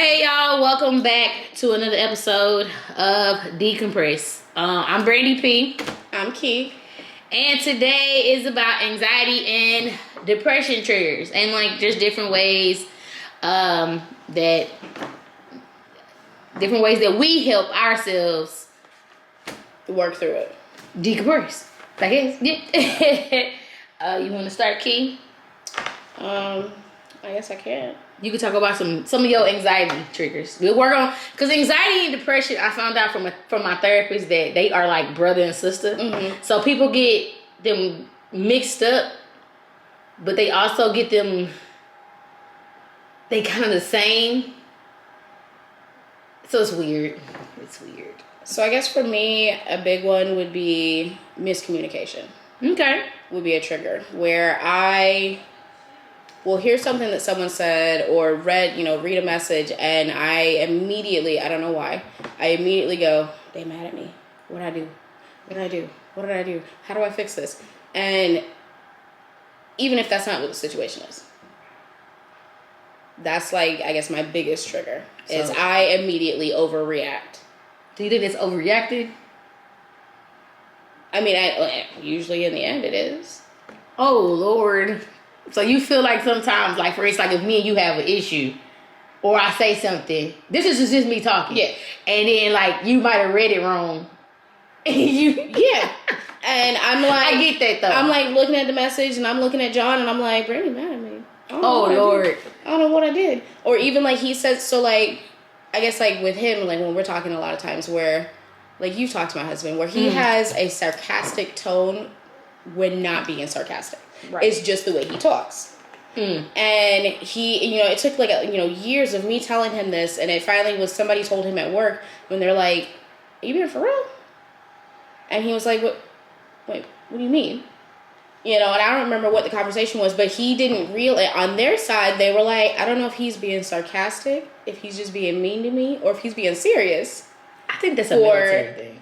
Hey y'all, welcome back to another episode of DeKompress. I'm Brandy P. I'm Key. And today is about anxiety and depression triggers and like just different ways that we help ourselves Work through it. decompress. I guess. Yeah. You want to start, Key? I guess I can. You could talk about some of your anxiety triggers. We'll work on, because anxiety and depression, I found out from my therapist that they are like brother and sister. Mm-hmm. So people get them mixed up, but they also get them, they kind of the same. So it's weird. It's weird. So I guess for me, a big one would be miscommunication. Okay. Would be a trigger where I will hear something that someone said or read a message, and I immediately, I don't know why, I immediately go, they mad at me. What did I do? What did I do? What did I do? How do I fix this? And even if that's not what the situation is, that's like, I guess my biggest trigger is So- I immediately overreact. Do you think it's overreacted? I mean, usually in the end it is. Oh, Lord. So you feel like sometimes, like for instance, like if me and you have an issue, or I say something, this is just me talking. Yeah. And then like you might have read it wrong. And Yeah. And I'm like, I get that though. I'm like looking at the message and I'm looking at John and I'm like, Brandy mad at me. I don't know Oh what I did. Lord. I don't know what I did. Or even like he said, so like, I guess like with him, like when we're talking a lot of times where, like you've talked to my husband, where he has a sarcastic tone when not being sarcastic. Right. It's just the way he talks. And he, it took like, years of me telling him this, and it finally was somebody told him at work when they're like, are you being for real? And he was like, what do you mean? And I don't remember what the conversation was, but he didn't realize, on their side, they were like, I don't know if he's being sarcastic, if he's just being mean to me, or if he's being serious. I think that's a military thing.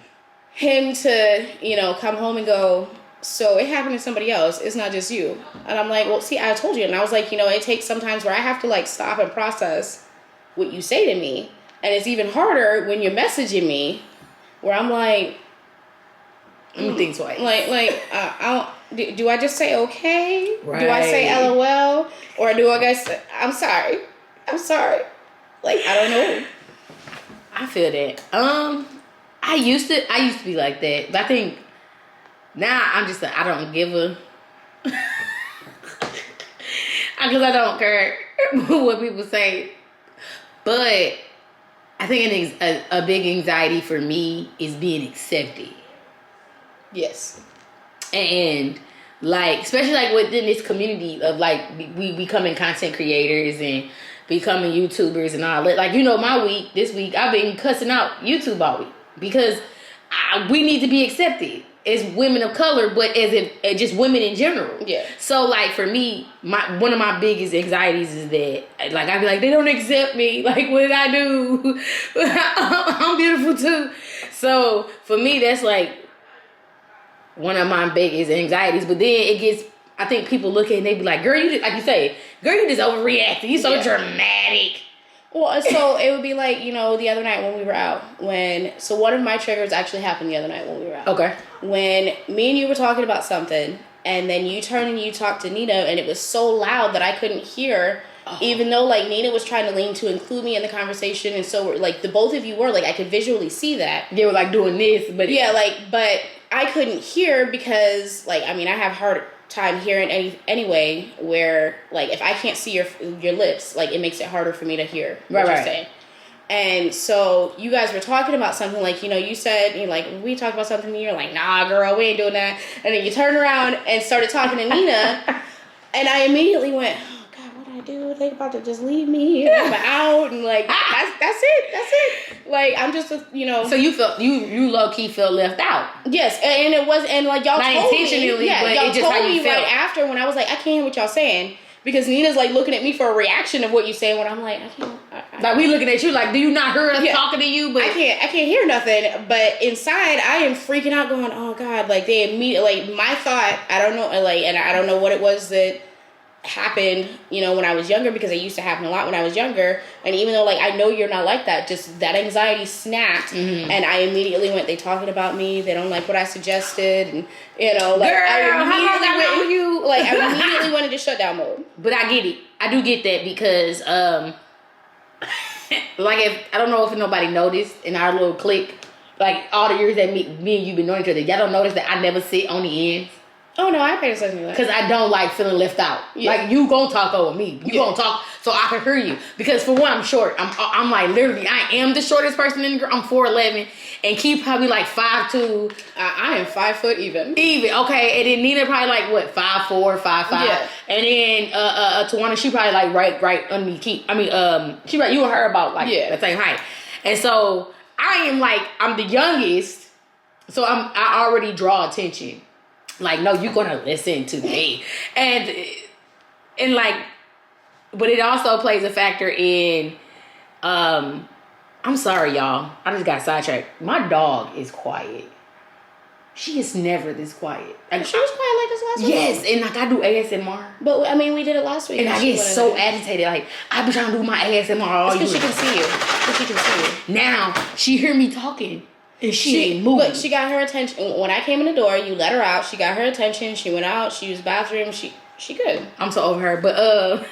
Him to, come home and go, so it happened to somebody else. It's not just you. And I'm like, well, see, I told you. And I was like, it takes sometimes where I have to like stop and process what you say to me. And it's even harder when you're messaging me where I'm like, Think twice. do I just say okay? Right. Do I say LOL? Or do I guess I'm sorry? Like, I don't know. I feel that. I used to be like that, but I think now I'm just I don't give a because I don't care what people say. But I think a big anxiety for me is being accepted. Yes. And like, especially like within this community of like we becoming content creators and becoming YouTubers and all that. Like, this week I've been cussing out YouTube all week because we need to be accepted as women of color, but as just women in general. Yeah. So like for me, one of my biggest anxieties is that like I'd be like, they don't accept me. Like, what did I do? I'm beautiful too. So for me, that's like one of my biggest anxieties. But then it gets, I think people look at it and they be like, girl, you just, like you say, girl, you just overreacting. You so dramatic. Well, so it would be like, the other night when we were out, so one of my triggers actually happened the other night when we were out. Okay. When me and you were talking about something, and then you turned and you talked to Nina, and it was so loud that I couldn't hear, even though, like, Nina was trying to lean to include me in the conversation, and so, like, the both of you were, like, I could visually see that. They were, like, doing this, but... Yeah, like, but I couldn't hear because, like, I mean, I have hard time hearing anyway, where like if I can't see your lips, like it makes it harder for me to hear what you're saying. And so you guys were talking about something, like, you said, like, we talked about something and you're like, nah girl, we ain't doing that. And then you turned around and started talking to Nina and I immediately went, oh God, what did I do? They about to just leave me and I'm out, and like that's it. Like, I'm just So you felt you low key felt left out. Yes, and it was, and like y'all not told intentionally, me, yeah, but y'all it just told how you me felt. right after when I was like, I can't hear what y'all saying, because Nina's like looking at me for a reaction of what you say when I'm like, I can't. Like, we looking at you like, do you not hear us talking to you? But I can't hear nothing. But inside, I am freaking out, going, oh God, like they immediately, like my thought, I don't know, like, and I don't know what it was that happened, you know, when I was younger, because it used to happen a lot when I was younger. And even though, like, I know you're not like that, just that anxiety snapped. And I immediately went, they talking about me, they don't like what I suggested. And, you know, like, Girl, I immediately went into shutdown mode. But I get it. I do get that because, like, if I don't know if nobody noticed in our little clique, like, all the years that me and you been knowing each other, y'all don't notice that I never sit on the ends. Oh, no, I pay attention to that. Because I don't like feeling left out. Yeah. Like, you gonna talk over me. You gonna talk so I can hear you. Because for one, I'm short. I'm like, literally, I am the shortest person in the group. I'm 4'11", and Keith probably like 5'2". I am 5 foot even. Even, okay. And then Nina probably like, what, 5'4", 5'5". Yeah. And then Tawana, she probably like right underneath Keith. I mean, she right, you and her about like the same height. And so, I am like, I'm the youngest, so I already draw attention. Like, no, you're gonna listen to me. And like, but it also plays a factor in, I'm sorry, y'all. I just got sidetracked. My dog is quiet. She is never this quiet. Like, she was quiet like this last week. Yes, and like, I do ASMR. But, I mean, we did it last week. And I get so agitated. Like, I be trying to do my ASMR all year. Because she can see you. Because she can see you. Now, she hear me talking. And she ain't moving. But she got her attention. When I came in the door, you let her out. She got her attention. She went out. She used the bathroom. She good. I'm so over her. But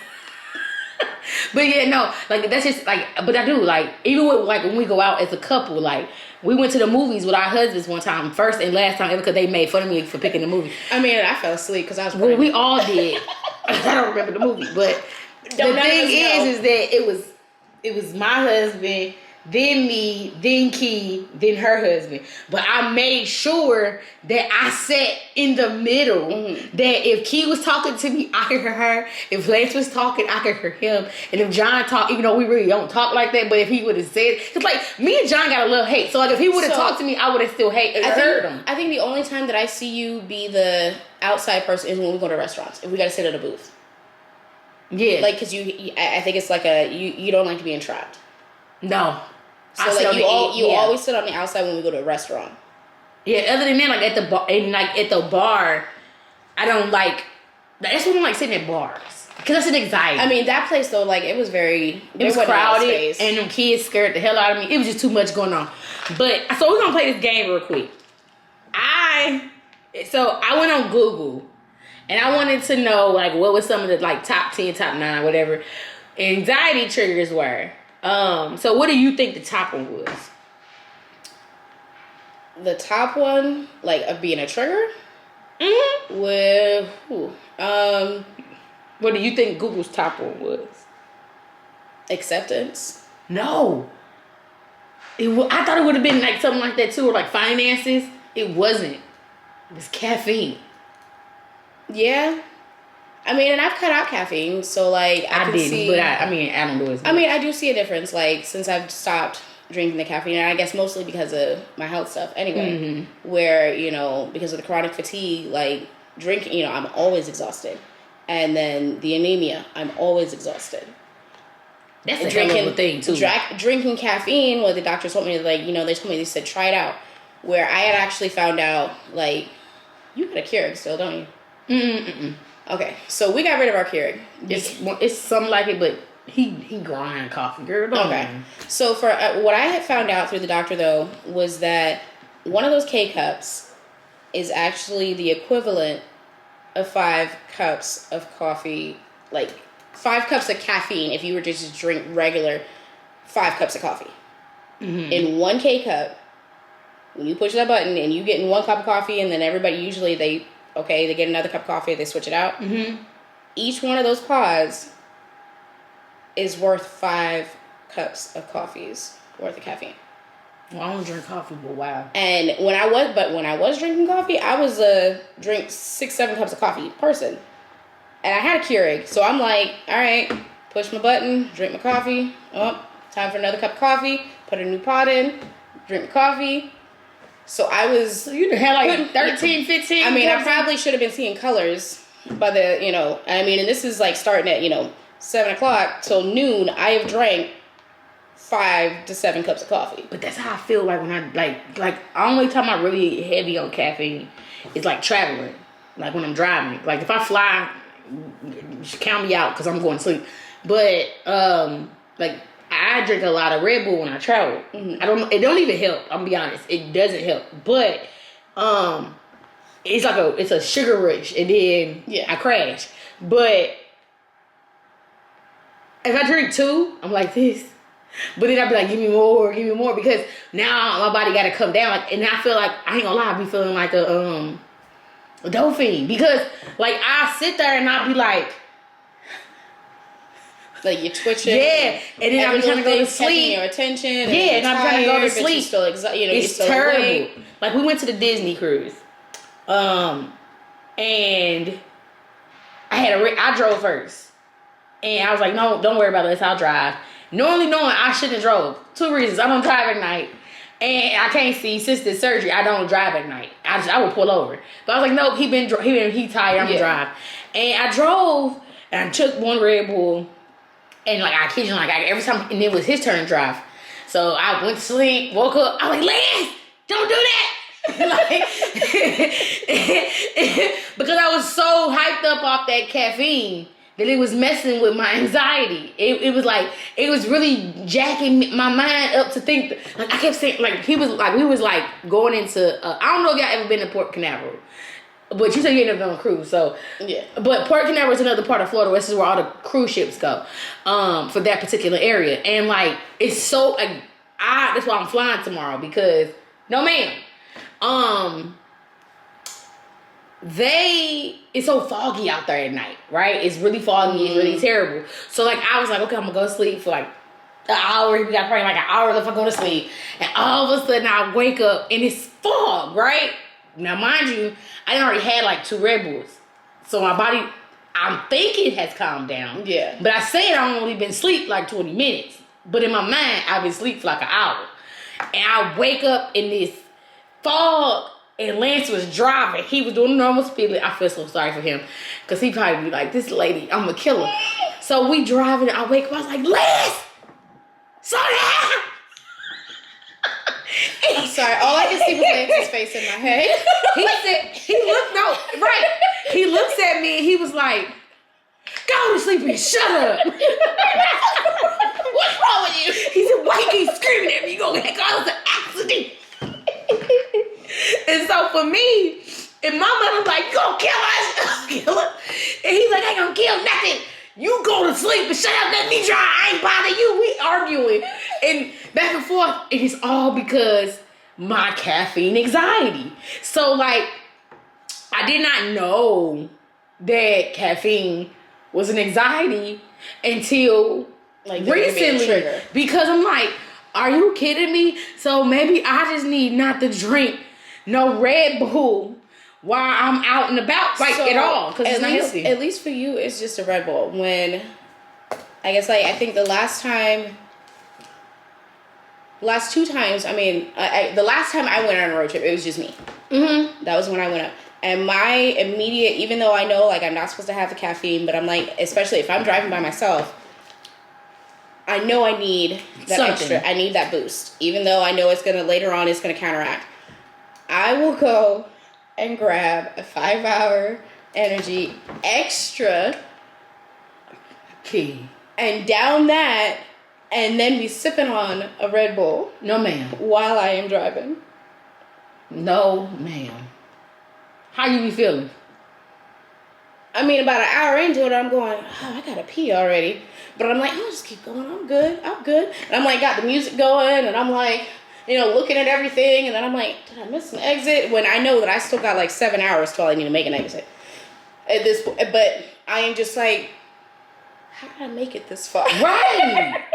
but yeah, no. Like, that's just, like, but I do, like, even with, like, when we go out as a couple, like, we went to the movies with our husbands one time, first and last time ever, because they made fun of me for picking the movie. I mean, I fell asleep because I was pregnant. Well, we all did. I don't remember the movie. But the thing is that it was my husband, then me, then Key, then her husband. But I made sure that I sat in the middle. That if Key was talking to me, I could hear her. If Lance was talking, I could hear him. And if John talked, even though we really don't talk like that, but if he would have said, because like me and John got a little hate. So like if he would have talked to me, I would have still heard him. I think the only time that I see you be the outside person is when we go to restaurants. If we got to sit at a booth. Yeah. Like, because I think it's like you don't like to be entrapped. No. So like you always sit on the outside when we go to a restaurant. Yeah, other than that, like at the bar, and like at the bar, I don't like. That's when I don't like sitting at bars because that's an anxiety. I mean, that place though, like it was crowded, and them kids scared the hell out of me. It was just too much going on. But so we're gonna play this game real quick. I went on Google, and I wanted to know like what was some of the like top 10, top 9, whatever anxiety triggers were. So what do you think the top one was? The top one, like, of being a trigger? Mm-hmm. With who? What do you think Google's top one was? Acceptance. No. I thought it would have been like something like that too, or like finances. It wasn't. It was caffeine. Yeah. I mean, and I've cut out caffeine, so like I don't do it. I don't do it. I mean, I do see a difference, like since I've stopped drinking the caffeine, and I guess mostly because of my health stuff. Anyway, where because of the chronic fatigue, like drinking, I'm always exhausted, and then the anemia, I'm always exhausted. That's a hell of a thing too. Drinking caffeine, what the doctor told me, like they said try it out. Where I had actually found out, like, you got a Keurig still, don't you? Mm-mm. Okay, so we got rid of our Keurig. It's something like it, but he grind coffee, girl. Okay, so for what I had found out through the doctor though was that one of those K cups is actually the equivalent of 5 cups of coffee, like 5 cups of caffeine. If you were to just drink regular 5 cups of coffee in 1 K cup, when you push that button and you get in 1 cup of coffee, and then everybody usually they get another cup of coffee, they switch it out. Each one of those pods is worth 5 cups of coffee's worth of caffeine. Well, I don't drink coffee, but wow. And when I was drinking coffee, I was a drink 6-7 cups of coffee person. And I had a Keurig, so I'm like, all right, push my button, drink my coffee. Oh, time for another cup of coffee. Put a new pod in, drink my coffee. So I was... So you had like 13, 15... I mean, I probably should have been seeing colors by the, and this is like starting at, 7 o'clock till noon. I have drank 5 to 7 cups of coffee. But that's how I feel like when I, like only time I'm really heavy on caffeine is like traveling. Like when I'm driving. Like if I fly count me out because I'm going to sleep. But like I drink a lot of Red Bull when I travel. Mm-hmm. It don't even help. I'm gonna be honest. It doesn't help. But it's a sugar rush, and then I crash. But if I drink 2, I'm like this. But then I'd be like, give me more, because now my body got to come down. Like, and I feel like, I ain't gonna lie, I be feeling like a dolphin, because like I sit there and I'll be like you're twitching. Yeah, and then I'm trying to go to sleep. Your attention. And I'm trying to go to sleep. Still it's still terrible. Awake. Like we went to the Disney cruise, and I drove first, and I was like, no, don't worry about this. I'll drive. Knowing I shouldn't have drove. 2 reasons: I don't drive at night, and I can't see. Since the surgery, I don't drive at night. I would pull over. But I was like, nope. He tired. I'm gonna drive, and I drove, and I took 1 Red Bull. And like I kid you, like every time, and it was his turn to drive. So I went to sleep, woke up. I was like, Lance, don't do that. Because I was so hyped up off that caffeine that it was messing with my anxiety. It was like, it was really jacking my mind up to think. Like I kept saying, like we was like going into. I don't know if y'all ever been to Port Canaveral. But you said you ain't never been on a cruise, so yeah. But Port Canaveral is another part of Florida. This is where all the cruise ships go, for that particular area. And like it's so like that's why I'm flying tomorrow, because no ma'am, it's so foggy out there at night, right? It's really foggy. It's really terrible. So like I was like, okay, I'm gonna go to sleep for like an hour. We got probably like an hour left. I go to sleep, and all of a sudden I wake up and it's fog, right? Now, mind you, I already had like 2 Red Bulls. So my body, I'm thinking, has calmed down. Yeah. But I said I only been asleep like 20 minutes. But in my mind, I've been asleep for like an hour. And I wake up in this fog, and Lance was driving. He was doing normal speed. I feel so sorry for him, because he probably be like, this lady, I'm going to kill her. So we driving, and I wake up, I was like, Lance! Slow down! I'm sorry. All I can see was Lance's face in my head. He looks at me and he was like, go to sleep and shut up. What's wrong with you? He said, why you keep screaming at me? You gonna cause an accident. And so for me, and my mother's like, you gonna kill us? Kill her. And he's like, I ain't gonna kill nothing. You go to sleep and shut up, let me drive. I ain't bother you. We arguing. And back and forth. And it's all because my caffeine anxiety. So like, I did not know that caffeine was an anxiety until like recently. Because I'm like, are you kidding me? So maybe I just need not to drink no Red Bull while I'm out and about, like, at all, because it's not healthy. At least for you, it's just a Red Bull. When, I guess, like, I think the last 2 times, I mean, the last time I went on a road trip, it was just me. Mm-hmm. That was when I went up. And my immediate, even though I know, like, I'm not supposed to have the caffeine, but I'm like, especially if I'm driving by myself, I know I need that extra. I need that boost. Even though I know later on, it's going to counteract. I will go and grab a 5-hour energy extra key and down that, and then be sipping on a Red Bull. No, ma'am. While I am driving. No, ma'am. How you be feeling? I mean, about an hour into it, I'm going, oh, I gotta pee already. But I'm like, I'll just keep going. I'm good. And I'm like, got the music going, and I'm like, looking at everything, and then I'm like, did I miss an exit? When I know that I still got like 7 hours till I need to make an exit. At this point, but I am just like, how did I make it this far? Right.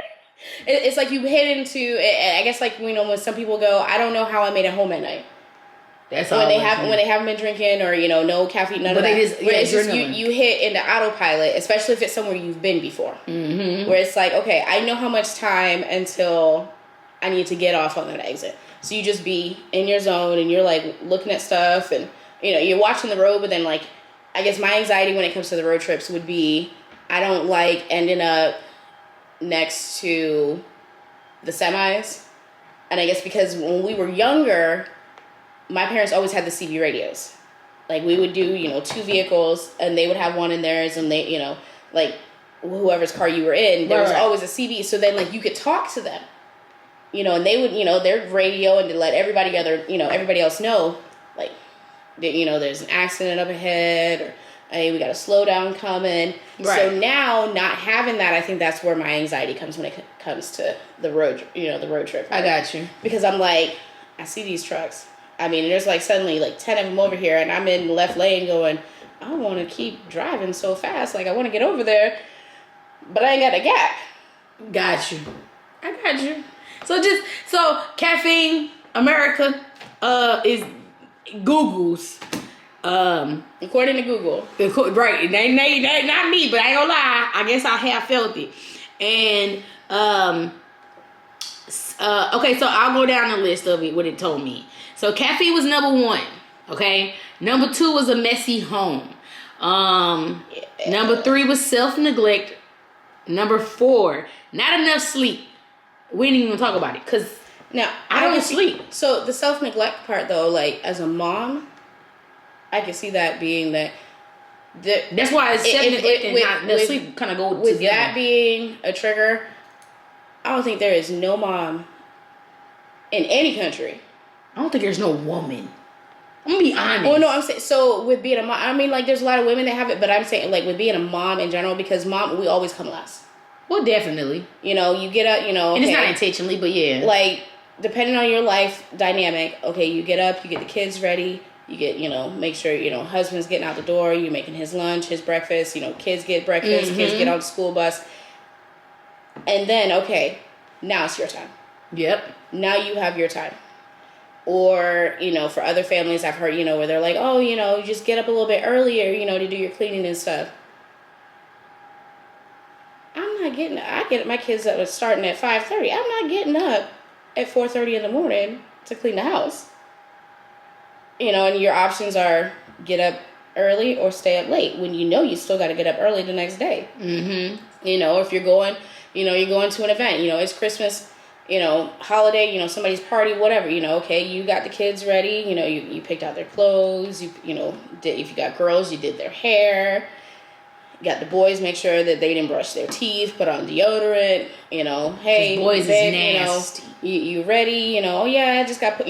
It's like you hit into, I guess, like, when some people go, I don't know how I made it home at night. That's when all. They haven't been drinking, or no caffeine, none of that. It's just you hit into autopilot, especially if it's somewhere you've been before. Mm-hmm. Where it's like, okay, I know how much time until I need to get off on that exit. So you just be in your zone, and you're like looking at stuff, and you're watching the road. But then, like, I guess my anxiety when it comes to the road trips would be, I don't like ending up next to the semis. And I guess because when we were younger, my parents always had the CB radios. Like we would do, 2 vehicles, and they would have one in theirs, and they, like whoever's car you were in, there was always a CD. So then like you could talk to them, and they would, their radio, and to let everybody else know, like, that, there's an accident up ahead, or hey, we got a slowdown coming. Right. So now, not having that, I think that's where my anxiety comes when it comes to the road, the road trip. Right? I got you. Because I'm like, I see these trucks. I mean, there's like suddenly like 10 of them over here, and I'm in the left lane going, I don't want to keep driving so fast. Like, I want to get over there, but I ain't got a gap. Got you. I got you. So Caffeine America is Google's. According to Google, right? They not me, but I ain't gonna lie. I guess I have felt it. And okay, so I'll go down the list of it. What it told me. So caffeine was number 1. Okay, number 2 was a messy home. Number 3 was self-neglect. Number 4, not enough sleep. We didn't even talk about it because now I don't sleep. So the self-neglect part, though, like as a mom, I can see that being that. That's why it's self-neglect and not enough sleep kind of go together. With that being a trigger, I don't think there is no mom in any country. I don't think there's no woman. I'm gonna be honest. Oh no, I'm saying, so with being a mom, I mean, like there's a lot of women that have it, but I'm saying like with being a mom in general, because mom, we always come last. Well, definitely. You get up, and it's not intentionally, but yeah. Like depending on your life dynamic, okay, you get up, you get the kids ready, you get, make sure, husband's getting out the door, you're making his lunch, his breakfast, kids get breakfast, kids get on the school bus. And then, okay, now it's your time. Yep. Now you have your time. Or, for other families I've heard, where they're like, oh, you just get up a little bit earlier, to do your cleaning and stuff. I get my kids up starting at 5:30. I'm not getting up at 4:30 in the morning to clean the house. And your options are get up early or stay up late when you still got to get up early the next day. Mm-hmm. If you're going, you're going to an event, it's Christmas, holiday, somebody's party, whatever, okay, you got the kids ready, you picked out their clothes, if you got girls, you did their hair, you got the boys, make sure that they didn't brush their teeth, put on deodorant, hey, boys babe, is nasty. You ready, oh yeah, I just got put,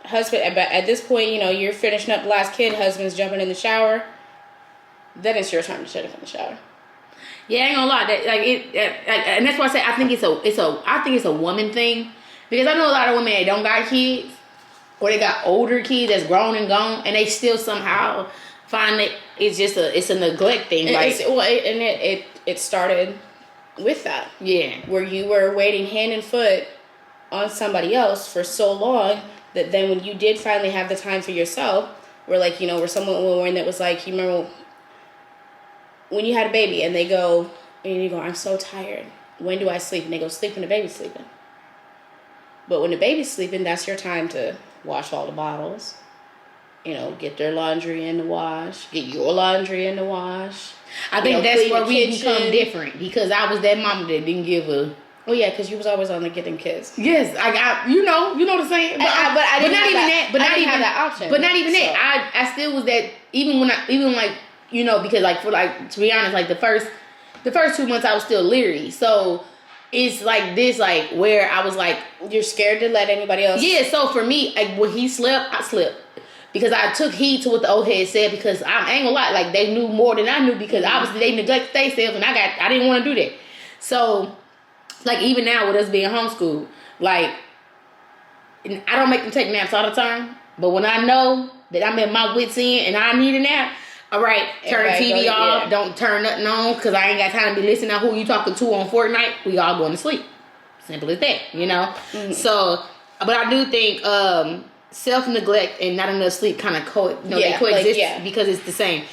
husband, at this point, you're finishing up the last kid, husband's jumping in the shower, then it's your time to shut up in the shower. Yeah, I ain't gonna lie. And that's why I say I think it's a woman thing, because I know a lot of women that don't got kids, or they got older kids that's grown and gone, and they still somehow find that it's a neglect thing. It started with that. Yeah, where you were waiting hand and foot on somebody else for so long that then when you did finally have the time for yourself, where someone that was like, you remember when you had a baby and they go, and you go, I'm so tired. When do I sleep? And they go, sleep when the baby's sleeping. But when the baby's sleeping, that's your time to wash all the bottles. Get their laundry in the wash. Get your laundry in the wash. I think that's where we become different, because I was that mama that didn't give a... Oh yeah, because you was always on to getting kids. Yes, I got, you know what I'm saying. But I didn't have that option. But not even that. I still was that, because to be honest, like the first 2 months I was still leery. So it's like this, like where I was like, you're scared to let anybody else. Yeah. So for me, like when he slept, I slept, because I took heed to what the old head said, because I ain't gonna lie, like they knew more than I knew, because obviously they neglected themselves, and I didn't want to do that. So like even now with us being homeschooled, like I don't make them take naps all the time, but when I know that I'm at my wit's end and I need a nap, all right, turn the TV off. Yeah. Don't turn nothing on, because I ain't got time to be listening to who you talking to on Fortnite. We all going to sleep. Simple as that, Mm-hmm. So, but I do think self-neglect and not enough sleep kind of they coexist, because it's the same.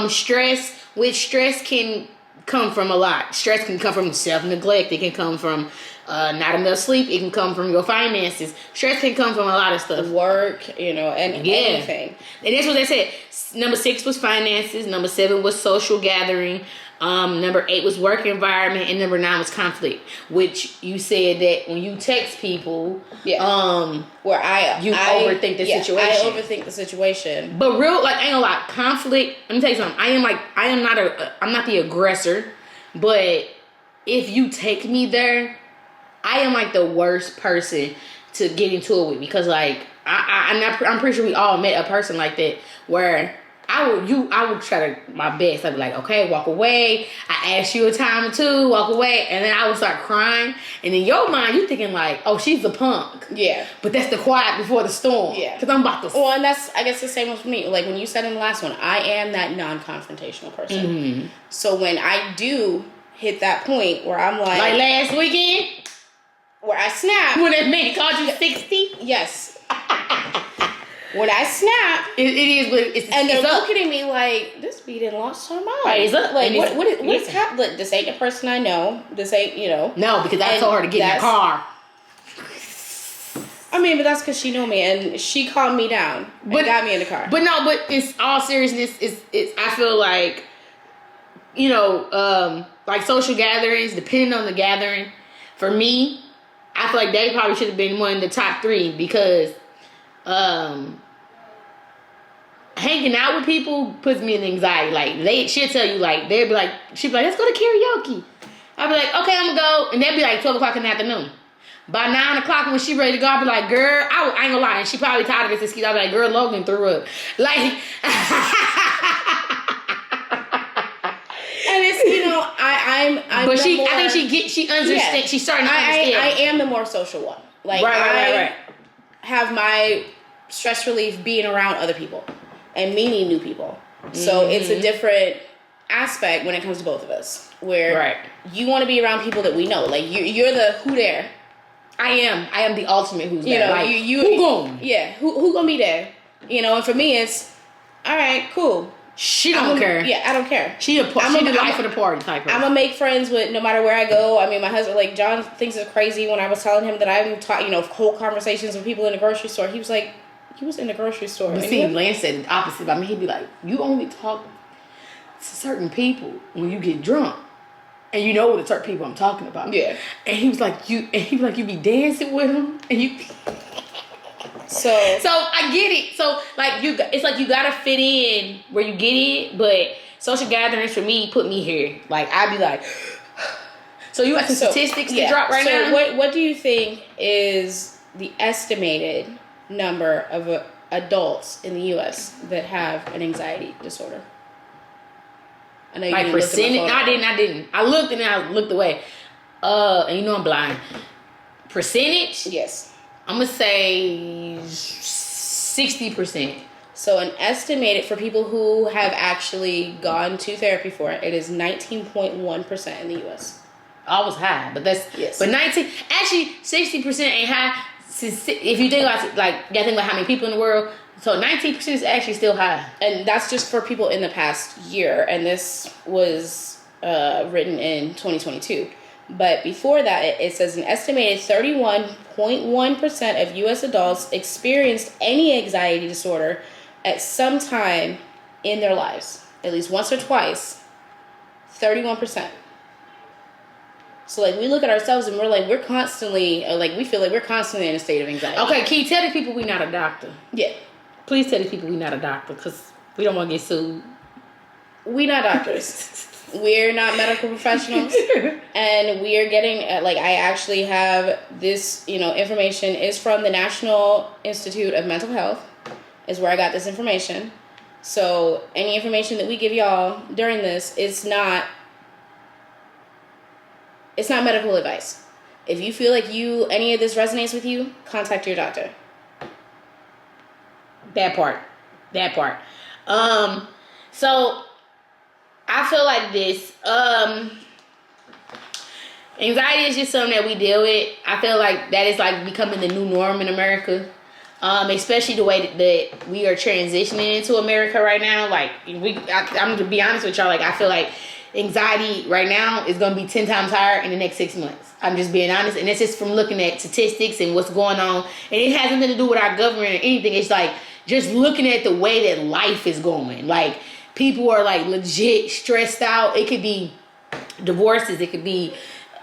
Stress can come from a lot. Stress can come from self-neglect. It can come from not enough sleep. It can come from your finances. Stress can come from a lot of stuff. Work, and anything. And that's what they said. Number 6 was finances. Number 7 was social gathering. Number 8 was work environment, and number 9 was conflict. Which you said that when you text people, where I overthink the situation. I overthink the situation. But I ain't gonna lie, conflict. Let me tell you something. I'm not the aggressor, but if you take me there, I am like the worst person to get into it with, because like I'm pretty sure we all met a person like that where I would try to my best. I'd be like, okay, walk away. I ask you a time or two, walk away, and then I would start crying. And in your mind, you thinking like, oh, she's a punk. Yeah. But that's the quiet before the storm. Yeah. Because I'm about to. Well, and that's, I guess, the same with me. Like when you said in the last one, I am that non-confrontational person. Mm-hmm. So when I do hit that point where I'm like last weekend, where I snap. When that man called you 60. Yes. When I snap, it is what it's. And they're up. looking at me like, this beat done lost her mind. Right, it's up. Like, what is happening? Like, this ain't the person I know. This ain't, No, because I told her to get in the car. I mean, but that's because she knew me, and she calmed me down and got me in the car. But it's all seriousness. It's I feel like, like social gatherings, depending on the gathering, for me, I feel like they probably should have been one of the top 3, because hanging out with people puts me in anxiety. Like she'll tell you, like she'll be like, let's go to karaoke. I'll be like, okay, I'm gonna go, and they'll be like 12 o'clock in the afternoon. By 9 o'clock when she ready to go, I'll be like, girl, I ain't gonna lie, and she probably tired of this excuse. I'll be like, girl, Logan threw up. Like, and it's, I'm. But I think she understands. Yeah, she's starting to understand. I am the more social one. Like, right. Have my stress relief being around other people and meeting new people. So it's a different aspect when it comes to both of us, where you want to be around people that we know. Like you're the who there. I am the ultimate who's there. Like, who going? Yeah, who gonna be there? And for me it's all right, cool. She don't care. Yeah, I don't care. She the life of the party type. I'm gonna make friends with no matter where I go. I mean, my husband, like John, thinks it's crazy when I was telling him that I'm taught, whole conversations with people in the grocery store. He was like, he was in the grocery store. But see, Lance said the opposite. I mean, he'd be like, you only talk to certain people when you get drunk, and you know what the certain people I'm talking about. Yeah. And he was like, you be dancing with them, and you. So I get it. So it's like you gotta fit in where you get it, but social gatherings for me put me here. Like I'd be like, so you got some statistics to drop right now. So what do you think is the estimated number of adults in the U.S. that have an anxiety disorder? I know you didn't percentage. No, I didn't. I looked and then I looked away. And I'm blind. Percentage? Yes. I'm gonna say 60%. So an estimated for people who have actually gone to therapy for it, it is 19.1% in the U.S. I was high, but that's But 60% ain't high. If you think about you gotta think about how many people in the world. So 19% is actually still high, and that's just for people in the past year. And this was written in 2022. But before that, it says an estimated 31.1% of U.S. adults experienced any anxiety disorder at some time in their lives, at least once or twice. 31%. So we look at ourselves and we're constantly we feel like we're constantly in a state of anxiety. Okay, Key, tell the people we're not a doctor. Yeah. Please tell the people we're not a doctor, because we don't want to get sued. We're not doctors. We're not medical professionals, and we are getting I actually have this, information is from the National Institute of Mental Health, is where I got this information. So any information that we give y'all during this, it's not medical advice. If you feel like any of this resonates with you, contact your doctor. That part. So I feel like this. Anxiety is just something that we deal with. I feel like that is becoming the new norm in America. Especially the way that we are transitioning into America right now. I'm to be honest with y'all, I feel like anxiety right now is going to be 10 times higher in the next 6 months. I'm just being honest. And it's just from looking at statistics and what's going on. And it has nothing to do with our government or anything. It's just looking at the way that life is going. people are like legit stressed out. It could be divorces. It could be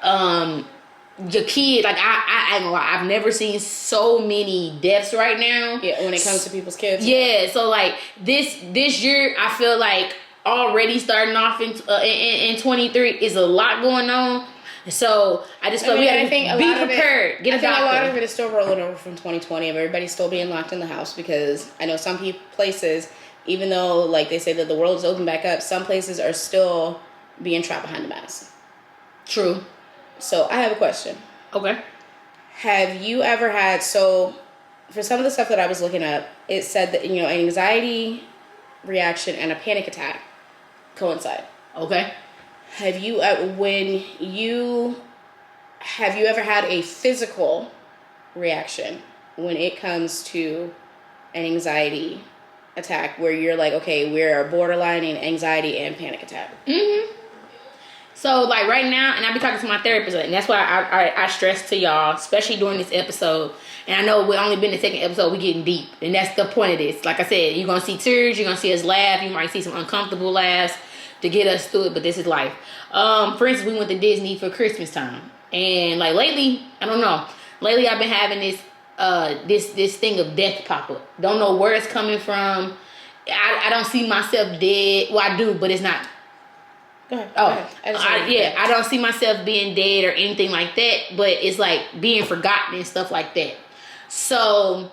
your kid. Like I ain't gonna lie, I've never seen so many deaths right now. Yeah, when it comes to people's kids. Yeah, so like this year, I feel like already starting off in 23 is a lot going on. So I just feel we gotta be prepared. Get a doctor. I think a lot of it is still rolling over from 2020. Everybody's still being locked in the house because I know some places, even though like they say that the world is open back up, some places are still being trapped behind the mask. True. So I have a question. Okay. Have you ever had, so for some of the stuff that I was looking up, it said that, an anxiety reaction and a panic attack coincide. Okay. Have you ever had a physical reaction when it comes to an anxiety attack where you're like, okay, we're borderline in anxiety and panic attack? Mm-hmm. So, like, right now, and I've been talking to my therapist, and that's why I stress to y'all, especially during this episode, and I know we've only been the second episode, we're getting deep, and that's the point of this. Like I said, you're going to see tears, you're going to see us laugh, you might see some uncomfortable laughs to get us through it, but this is life. For instance, we went to Disney for Christmas time, and, like, lately, I don't know, lately I've been having this thing of death pop up. Don't know where it's coming from. I don't see myself dead. Well, I do, but it's not. Go ahead. I don't see myself being dead or anything like that, but it's like being forgotten and stuff like that. So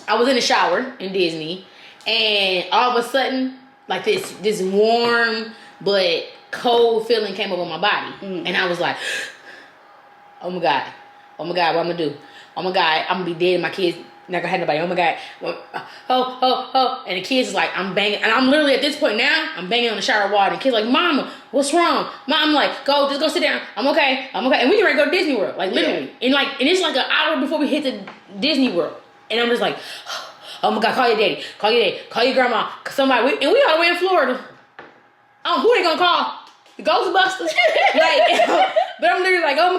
I was in the shower in Disney, and all of a sudden, like this warm but cold feeling came over my body, and I was like, oh my god, what I'm gonna do? Oh my god, I'm gonna be dead, and my kids not gonna have nobody. Oh my god, and the kids is like, I'm banging, and I'm literally at this point now, I'm banging on the shower wall, and the kids like, Mama, what's wrong? Mom, I'm like, just go sit down. I'm okay, and we can ready to go to Disney World, like literally, and it's like an hour before we hit the Disney World, and I'm just like, oh my god, call your daddy, call your grandma, somebody, and we all the way in Florida. Who they gonna call? The Ghostbusters? Like, but I'm literally like, oh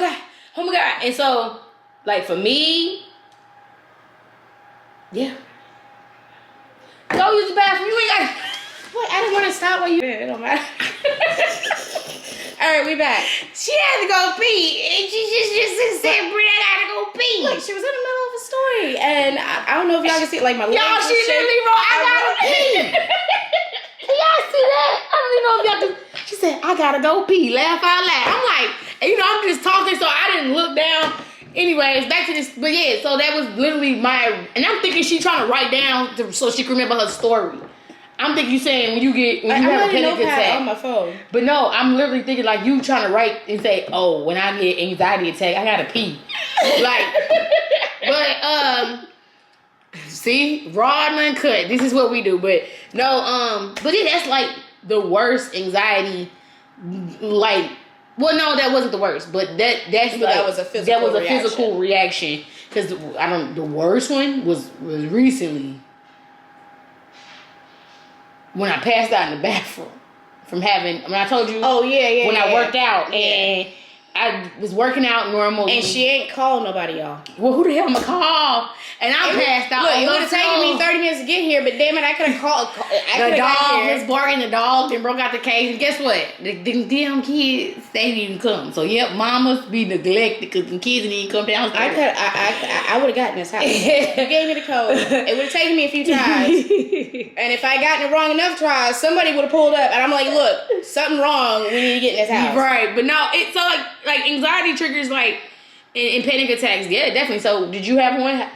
my god, and so, like, for me, yeah. Go use the bathroom. You ain't got. Wait, I didn't want to stop while you. It don't matter. All right, we back. She had to go pee, and she just said, "Brie, I gotta go pee." Look, she was in the middle of a story, and I don't know if y'all can see, like, my legs. Y'all, she literally wrote, "I gotta pee." Y'all see that? I don't even know if y'all can. She said, "I gotta go pee." Laugh out loud. I'm like, I'm just talking, so I didn't look down. Anyways, back to this, but yeah, so that was literally and I'm thinking she trying to write down so she can remember her story. I'm thinking you saying when you have a panic attack on my phone. But no, I'm literally thinking like you trying to write and say, oh, when I get anxiety attack, I gotta pee. But see, raw and uncut. This is what we do. But no, but yeah, that's like the worst anxiety, like. Well, no, that wasn't the worst, but that was a physical reaction. Because the worst one was recently when I passed out in the bathroom from when I told you. Oh yeah. When I worked out and I was working out normal. And she ain't called nobody, y'all. Well, who the hell am I call? And I passed out. Look, it would have taken me 30 minutes to get here, but damn it, I could have called. The dog was barking. The dog then broke out the cage. And guess what? The damn kids, they didn't even come. So, yep, mamas be neglected because the kids didn't even come downstairs. I would have gotten this house. You gave me the code. It would have taken me a few times. And if I gotten it wrong enough tries, somebody would have pulled up. And I'm like, look, something wrong. We need to get in this house. Right. But no, it's so like anxiety triggers like in panic attacks. Yeah, definitely. So, did you have one?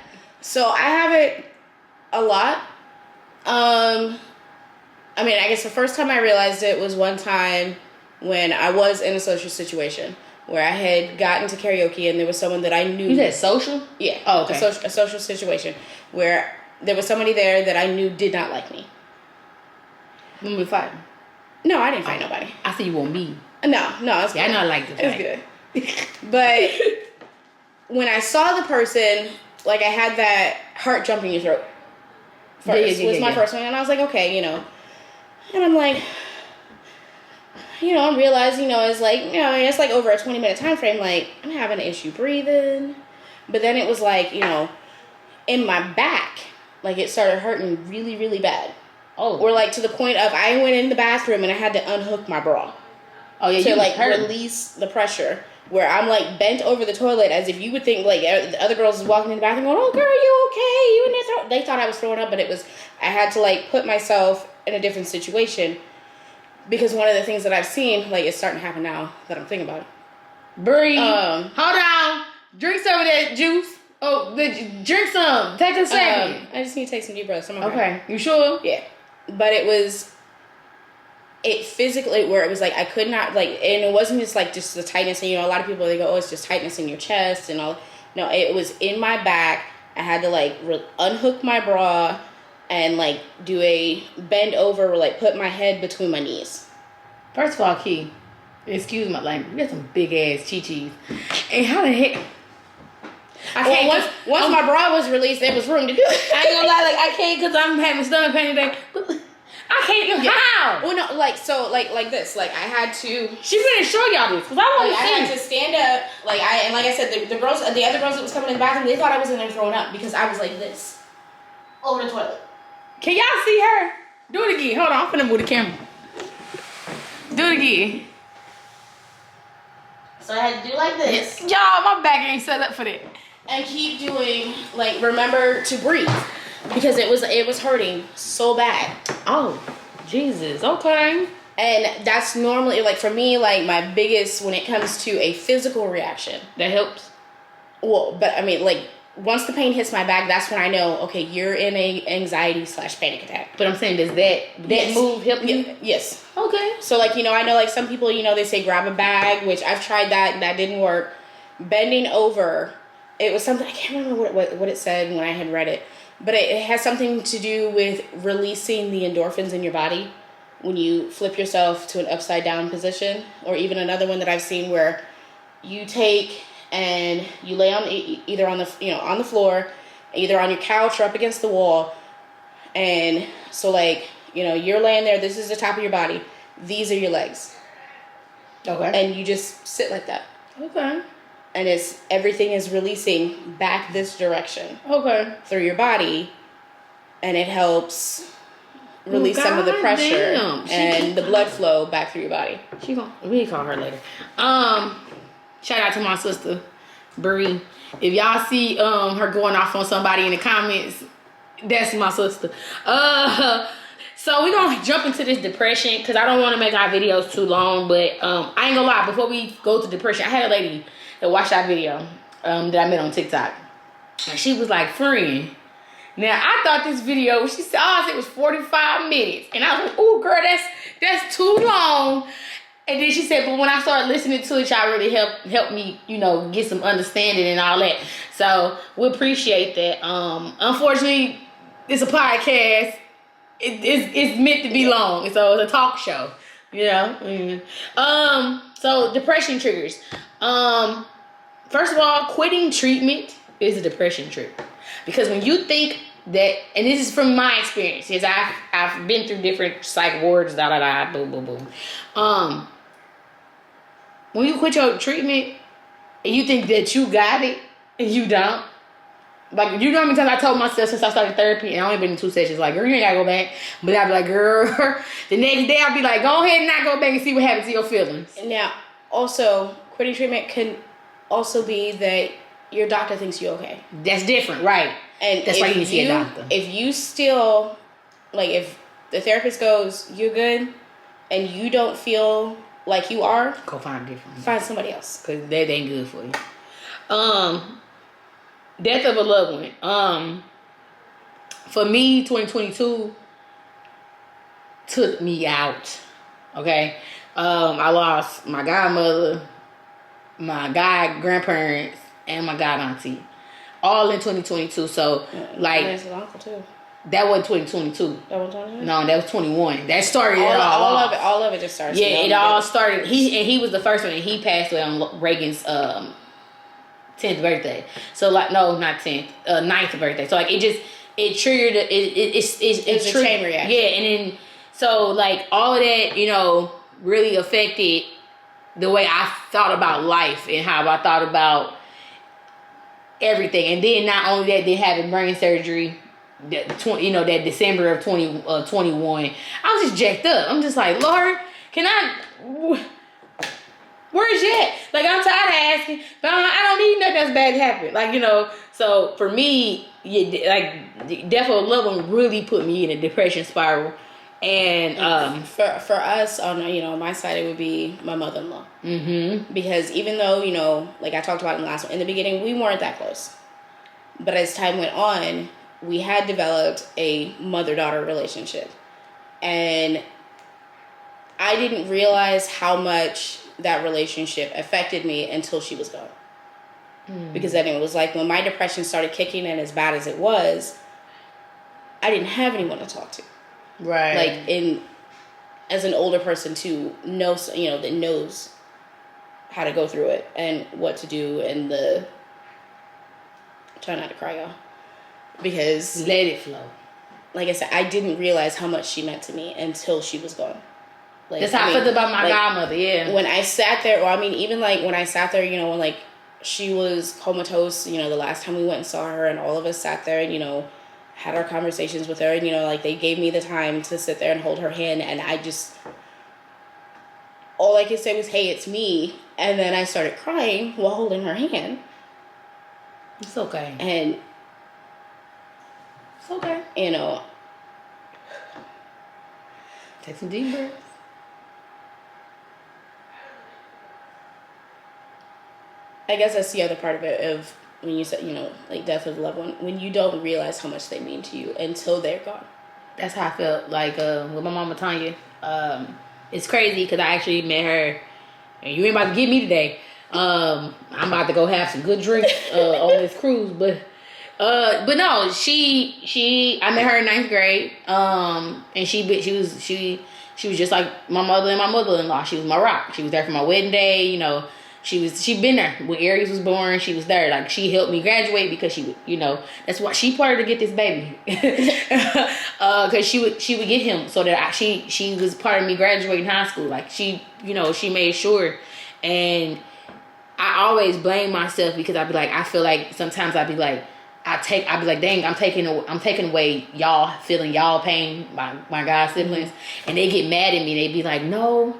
So I have it a lot. I mean, I guess the first time I realized it was one time when I was in a social situation where I had gotten to karaoke and there was someone that I knew. You said social? Yeah. Oh, okay. A social situation where there was somebody there that I knew did not like me. When we fight? No, I didn't fight nobody. I see you want me. No, it's good. I know I like the fight. It's good. But when I saw the person, like, I had that heart jump in your throat. First was my first one, and I was like, okay, and I'm like, I realized, it's like, it's like over a 20-minute time frame, like, I'm having an issue breathing, but then it was like, in my back, like, it started hurting really, really bad. Oh. Or like to the point of I went in the bathroom and I had to unhook my bra. Oh yeah, to like release the pressure. Where I'm like bent over the toilet as if you would think like the other girls was walking in the bathroom going, "Oh girl, you okay? You in there?" They thought I was throwing up, but it was I had to like put myself in a different situation because one of the things that I've seen like it's starting to happen now that I'm thinking about it. Breathe. Hold on. Drink some of that juice. Oh, drink some. Take a second. I just need to take some deep breaths. Okay. You sure? Yeah. But it physically where it was like I could not like, and it wasn't just like just the tightness, and a lot of people they go, oh, it's just tightness in your chest and all. No, it was in my back. I had to like unhook my bra and like do a bend over or like put my head between my knees. First of all, Key, excuse my language, you got some big ass chi-chis. And how the heck? I can't. Once my bra was released, there was room to do it. I ain't gonna lie, like I can't because I'm having stomach pain today. I can't. How? Well, no, like so, like this. Like I had to. She's gonna show y'all this because I want to see. I had to stand up. Like I said, the other girls that was coming in the bathroom, they thought I was in there throwing up because I was like this over the toilet. Can y'all see her? Do it again. Hold on, I'm finna move the camera. Do it again. So I had to do like this. Y'all, my back ain't set up for that. And keep doing like remember to breathe because it was hurting so bad. Oh, Jesus. Okay. And that's normally like for me like my biggest when it comes to a physical reaction. That helps. Well, but I mean like once the pain hits my back, that's when I know okay you're in a anxiety/panic attack. But I'm saying does that move help you? Yes. Okay. So like I know like some people they say grab a bag, which I've tried that and that didn't work. Bending over. It was something I can't remember what it said when I had read it, but it has something to do with releasing the endorphins in your body when you flip yourself to an upside down position, or even another one that I've seen where you take and you lay on either on the on the floor, either on your couch or up against the wall, and so like you're laying there. This is the top of your body. These are your legs. Okay. And you just sit like that. Okay. And everything is releasing back this direction. Okay. Through your body, and it helps release some of the pressure and the blood flow back through your body. We call her later. Shout out to my sister, Bree. If y'all see her going off on somebody in the comments, that's my sister. So we're gonna jump into this depression because I don't want to make our videos too long, but I ain't gonna lie, before we go to depression, I had a lady that watched our video that I met on TikTok. And she was like, friend. Now, I thought this video, she said, it was 45 minutes. And I was like, oh, girl, that's too long. And then she said, but when I started listening to it, y'all really helped me, get some understanding and all that. So we appreciate that. Unfortunately, it's a podcast. It's meant to be long. So it's a talk show, So depression triggers. First of all, quitting treatment is a depression trigger. Because when you think that, and this is from my experience, because I've been through different psych wards, boom, boom, boom. When you quit your treatment and you think that you got it and you don't, like, how many times I told myself since I started therapy, and I only been in 2 sessions, like, girl, you ain't gotta go back. But I'd be like, girl, the next day I'd be like, go ahead and not go back and see what happens to your feelings. Now, also, quitting treatment can also be that your doctor thinks you're okay. That's different, right? And that's why you need to see a doctor. If you still, like, if the therapist goes, you're good, and you don't feel like you are, go find different. Find somebody else. Because they ain't good for you. Death of a loved one. For me, 2022 took me out. Okay? I lost my godmother, my god grandparents, and my god auntie, all in 2022. So like, there's an uncle too. That wasn't 2022. That was 2022. No, that was 21. That started all of it just started. Yeah, it all started. He was the first one, and he passed away on Reagan's 10th birthday. So like, no, not 10th, 9th birthday. So like, it triggered. It's a chain reaction. Yeah, and then so like all of that, really affected the way I thought about life and how I thought about everything. And then not only that, then having brain surgery that December of 21, I was just jacked up. I'm just like, Lord, can I? Where's you at? Like, I'm tired of asking, but I don't need nothing that's bad to happen. Like, so for me, death of a loved one really put me in a depression spiral. And for us on my side, it would be my mother-in-law. Mm-hmm. Because even though like I talked about in the last one, in the beginning we weren't that close, but as time went on, we had developed a mother-daughter relationship, and I didn't realize how much that relationship affected me until she was gone. Because then it was like when my depression started kicking in as bad as it was, I didn't have anyone to talk to. Right. Like as an older person to know, that knows how to go through it and what to do, and try not to cry, y'all. Because let it flow. Like I said, I didn't realize how much she meant to me until she was gone. Like, that's how I felt about my godmother, yeah. When I sat there, even like when I sat there, when like she was comatose, the last time we went and saw her, and all of us sat there and, had our conversations with her, and, like they gave me the time to sit there and hold her hand, and all I could say was, hey, it's me. And then I started crying while holding her hand. It's okay. And it's okay. Take some deep breaths. I guess that's the other part of it, of when you said, like death of a loved one, when you don't realize how much they mean to you until they're gone. That's how I felt like with my mama Tanya. It's crazy because I actually met her, and you ain't about to get me today. I'm about to go have some good drinks on this cruise, but no, I met her in 9th grade, and she was just like my mother and my mother-in-law. She was my rock. She was there for my wedding day, She'd been there when Aries was born. She was there. Like, she helped me graduate because she would, that's why she wanted to get this baby. Because she would get him so that she was part of me graduating high school. Like, she made sure. And I always blame myself because I'd be like, I feel like sometimes I'd be like, dang, I'm taking away y'all feeling y'all pain, my God siblings, and they get mad at me. They be like, no.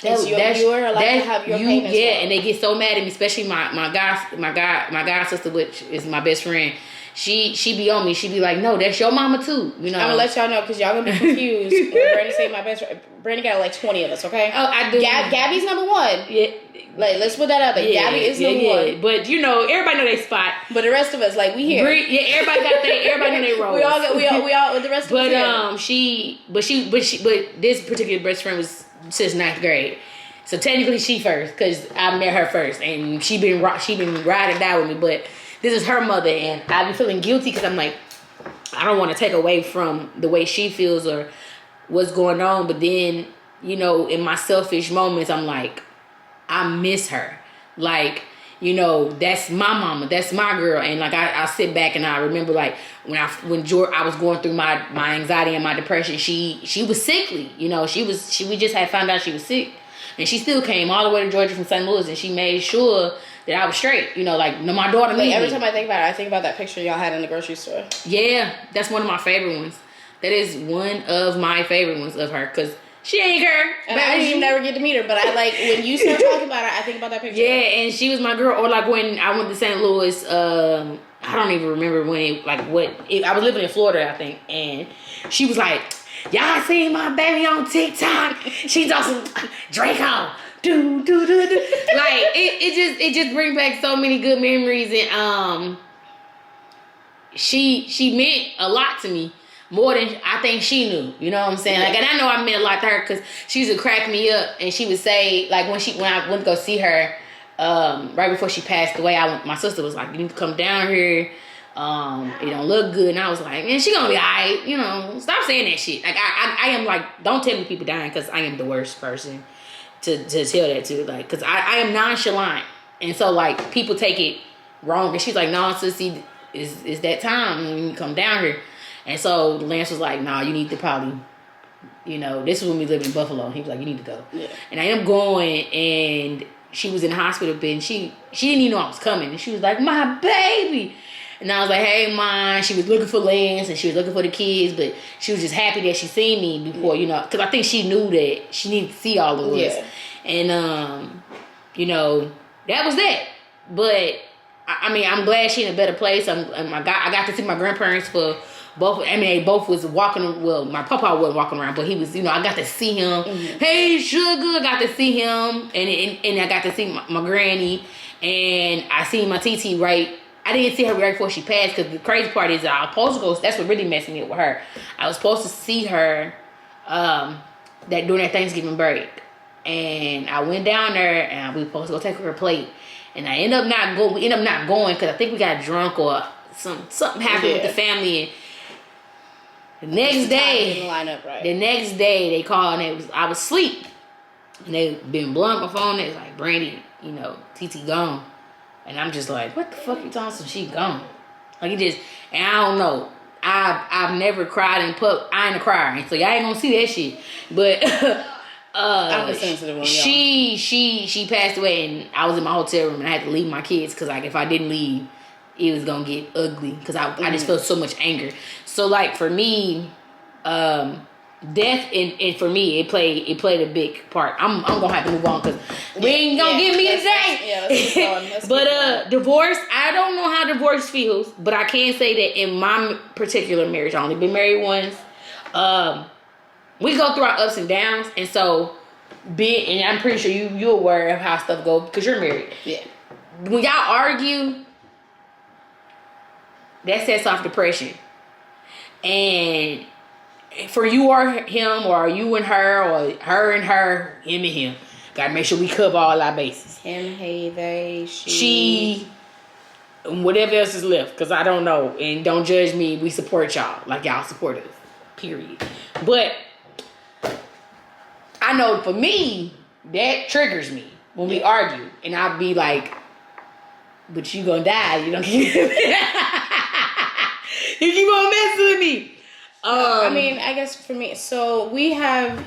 That's you are allowed to have your pain as well. And they get so mad at me, especially my god sister, which is my best friend. She be on me. She be like, no, that's your mama too. I'm gonna let y'all know because y'all gonna be confused. When Brandy say my best friend, Brandy got like 20 of us, okay? Oh, I do. Gabby's number one. Yeah. Like, let's put that out there. Yeah, Gabby is number one. But everybody know their spot. But the rest of us, like, we here. Everybody know their roles. we all the rest of us. But this particular best friend was since 9th grade. So technically she first, because I met her first, and she been riding down with me. But this is her mother, and I be feeling guilty because I'm like, I don't want to take away from the way she feels or what's going on. But then, in my selfish moments, I'm like, I miss her. Like, that's my mama, that's my girl. And like I sit back and I remember like when I was going through my anxiety and my depression, she was sickly. We just had found out she was sick. And she still came all the way to Georgia from St. Louis, and she made sure that I was straight. My daughter. Like, every time I think about it, I think about that picture y'all had in the grocery store. Yeah, that's one of my favorite ones. That is one of my favorite ones of her, because she ain't her. And I didn't even never get to meet her, but I like when you start talking about her, I think about that picture. Yeah, and she was my girl. Or like when I went to St. Louis, I don't even remember when. I was living in Florida, I think, and she was like, y'all seen my baby on TikTok? She's awesome. Draco. Do. Like, it just brings back so many good memories. And she meant a lot to me. More than I think she knew. You know what I'm saying? Like, and I know I meant a lot to her because she used to crack me up. And she would say, like, when I went to go see her, right before she passed away, my sister was like, you need to come down here. It don't look good. And I was like, man, she gonna be all right. Stop saying that shit. Like, I am like, don't tell me people dying, because I am the worst person to tell that to. Like, because I am nonchalant. And so, like, people take it wrong. And she's like, no, sissy, it's that time. You come down here. And so Lance was like, nah, you need to probably, this is when we lived in Buffalo. He was like, you need to go. Yeah. And I ended up going, and she was in the hospital bed, and she didn't even know I was coming. And she was like, my baby. And I was like, hey, Mom. She was looking for Lance and she was looking for the kids, but she was just happy that she seen me before, you know, because I think she knew that she needed to see all of us. Yeah. And, you know, that was that. But, I mean, I'm glad she in a better place. I got to see my grandparents for both. I mean, they both was walking. Well, my papa wasn't walking around, but he was, you know, I got to see him. Mm-hmm. Hey, sugar. I got to see him. And I got to see my granny. And I seen my TT right. I didn't see her right before she passed because the crazy part is I was supposed to go. That's what really messed me up with her. I was supposed to see her during that Thanksgiving break. And I went down there and we were supposed to go take her plate. And I ended up not going. We ended up not going because I think we got drunk or something happened with the family. And the next day, didn't line up right. The next day they called and I was asleep. And they been blowing my phone. They was like, Brandy, you know, TT gone. And I'm just like, what the fuck you talking? So she gone. Like it just, and I don't know. I've never cried in public. I ain't a crier, and so y'all ain't gonna see that shit. But I'm the sensitive one. She passed away, and I was in my hotel room, and I had to leave my kids because like if I didn't leave, it was gonna get ugly because I just felt so much anger. So like for me, death and for me it played a big part. I'm gonna have to move on because we ain't gonna get me today. Yeah, but divorce, I don't know how divorce feels, but I can say that in my particular marriage, I only been married once. We go through our ups and downs, and so and I'm pretty sure you're aware of how stuff goes because you're married. Yeah. When y'all argue, that sets off depression, and for you or him, or you and her, or her and her, him and him, gotta make sure we cover all our bases. Him, he, they, she, whatever else is left, because I don't know, and don't judge me. We support y'all like y'all support us. Period. But I know for me that triggers me when we argue, and I'll be like, "But you gonna die? You don't keep you keep on messing with me." I mean, I guess for me, so we have,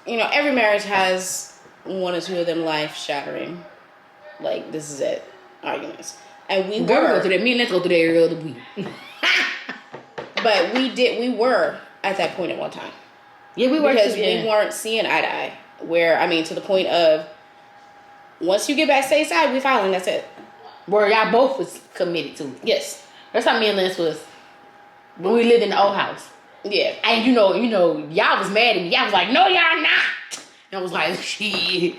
you know, every marriage has one or two of them life-shattering, like, this is it, arguments. And we go through that. Me and let's go through that every other week. But we were at that point at one time. Yeah, we were. Because we weren't seeing eye to eye. Where, I mean, to the point of, once you get back stateside, we filing, that's it. Where y'all both was committed to it. Yes. That's how me and Lance was. When we lived in the old house. Yeah. And you know, y'all was mad at me. Y'all was like, no, y'all not. And I was like, shit,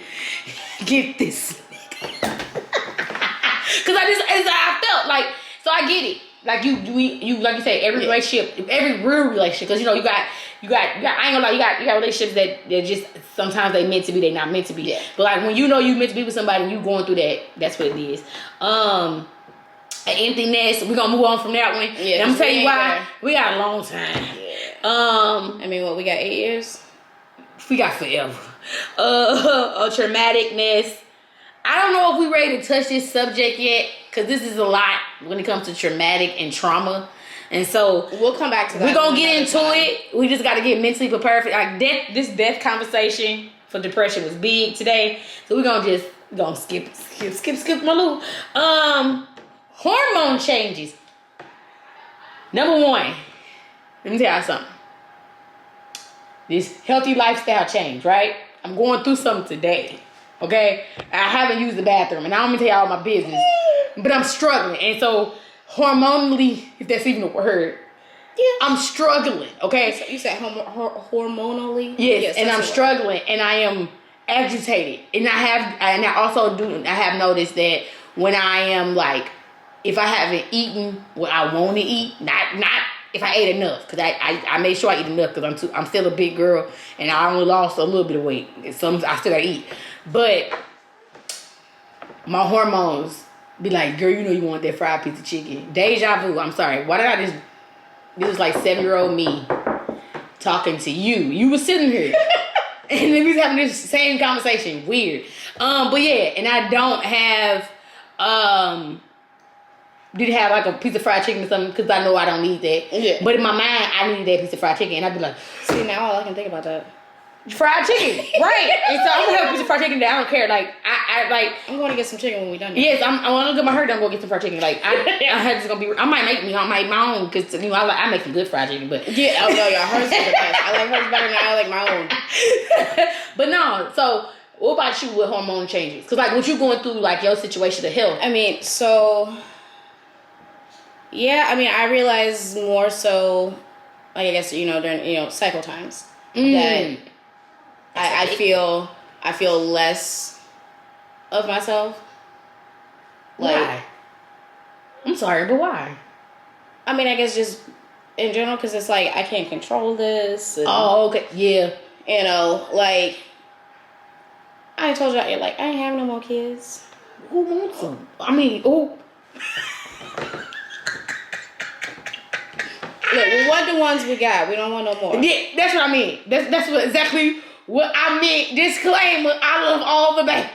get this nigga. Cause I felt like, so I get it. Like you like you said, every relationship, every real relationship, cause you know, you got, I ain't gonna lie, you got relationships that just, sometimes they meant to be, they not meant to be. Yeah. But like when you know you meant to be with somebody and you going through that, that's what it is. An empty nest. We're gonna move on from that one. Yeah, and I'm gonna tell you why. There. We got a long time. Yeah. I mean, what, we got 8 years? We got forever. A traumaticness. I don't know if we ready to touch this subject yet, because this is a lot when it comes to traumatic and trauma. And so we'll come back to that. We're gonna get into it. We just gotta get mentally prepared for like this death conversation for depression was big today. So we're gonna skip my little hormone changes. Number one, let me tell you something. This healthy lifestyle change, right? I'm going through something today, okay? I haven't used the bathroom, and I'm gonna tell you all my business, but I'm struggling. And so, hormonally, if that's even a word, I'm struggling, okay? So you said hormonally? Yes, and I'm struggling, and I am agitated. And I have noticed that when I am like, if I haven't eaten what I want to eat, not if I ate enough, because I made sure I eat enough, because I'm still a big girl, and I only lost a little bit of weight. I still gotta eat, but my hormones be like, girl, you know you want that fried piece of chicken. Deja vu. I'm sorry. Why did I just? This was like 7-year-old me talking to you. You were sitting here, and we was having this same conversation. Weird. But yeah, and I don't have did have like a piece of fried chicken or something, because I know I don't need that. Yeah. But in my mind, I need that piece of fried chicken, and I'd be like, see, now all I can think about that. Fried chicken, right? And so I'm gonna have a piece of fried chicken that I don't care. Like I like. I'm going to get some chicken when we done. Yes, I want to get my hair done. Go get some fried chicken. Like I had just gonna be. I might make my own because I make some good fried chicken. But yeah, oh no, y'all, hers is the best. I like hers better than I like my own. But no, so what about you with hormone changes? Because like what you going through, like your situation of health. I mean, so yeah, I mean, I realize more so, like I guess during cycle times that I feel less of myself. Like, Why? I'm sorry, but why? I mean, I guess just in general, because it's like I can't control this. And, Oh, okay, yeah. Like I told y'all, like I ain't have no more kids. Who wants them? I mean, oh. Look, we want the ones we got. We don't want no more. Yeah, that's what I mean. That's exactly what I meant. Disclaimer: I love all the babies.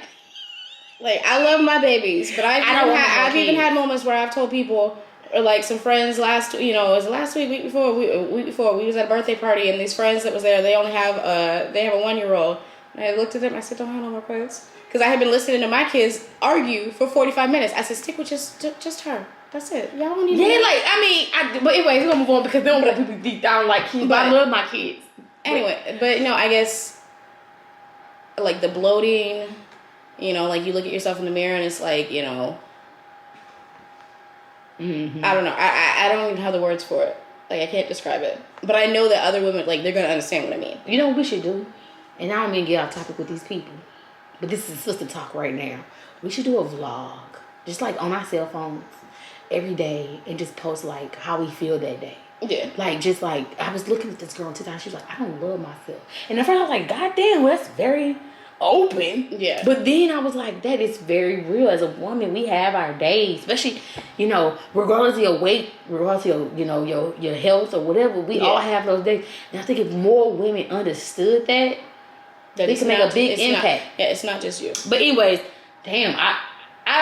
Like I love my babies, but I've even had moments where I've told people, or like some friends it was last week before we was at a birthday party, and these friends that was there, they have a 1-year-old. And I looked at them, I said, don't have no more kids. Because I had been listening to my kids argue for 45 minutes. I said, stick with just her. That's it. Y'all don't need But anyways, we're gonna move on because they don't want people deep down like kids. But I love my kids. Anyway, but no, I guess like the bloating, like you look at yourself in the mirror and it's like, Mm-hmm. I don't know. I don't even have the words for it. Like I can't describe it. But I know that other women, like, they're gonna understand what I mean. You know what we should do? And I don't mean to get off topic with these people, but this is sister talk right now. We should do a vlog, just like on our cell phones, every day, and just post like how we feel that day. Yeah. Like just like I was looking at this girl today. She was like, I don't love myself. And at first I was like, God damn, well, that's very open. Yeah. But then I was like, that is very real. As a woman, we have our days, especially, regardless of your weight, regardless of your health or whatever, we all have those days. And I think if more women understood that they can make a big impact. It's not just you. But anyways, damn, I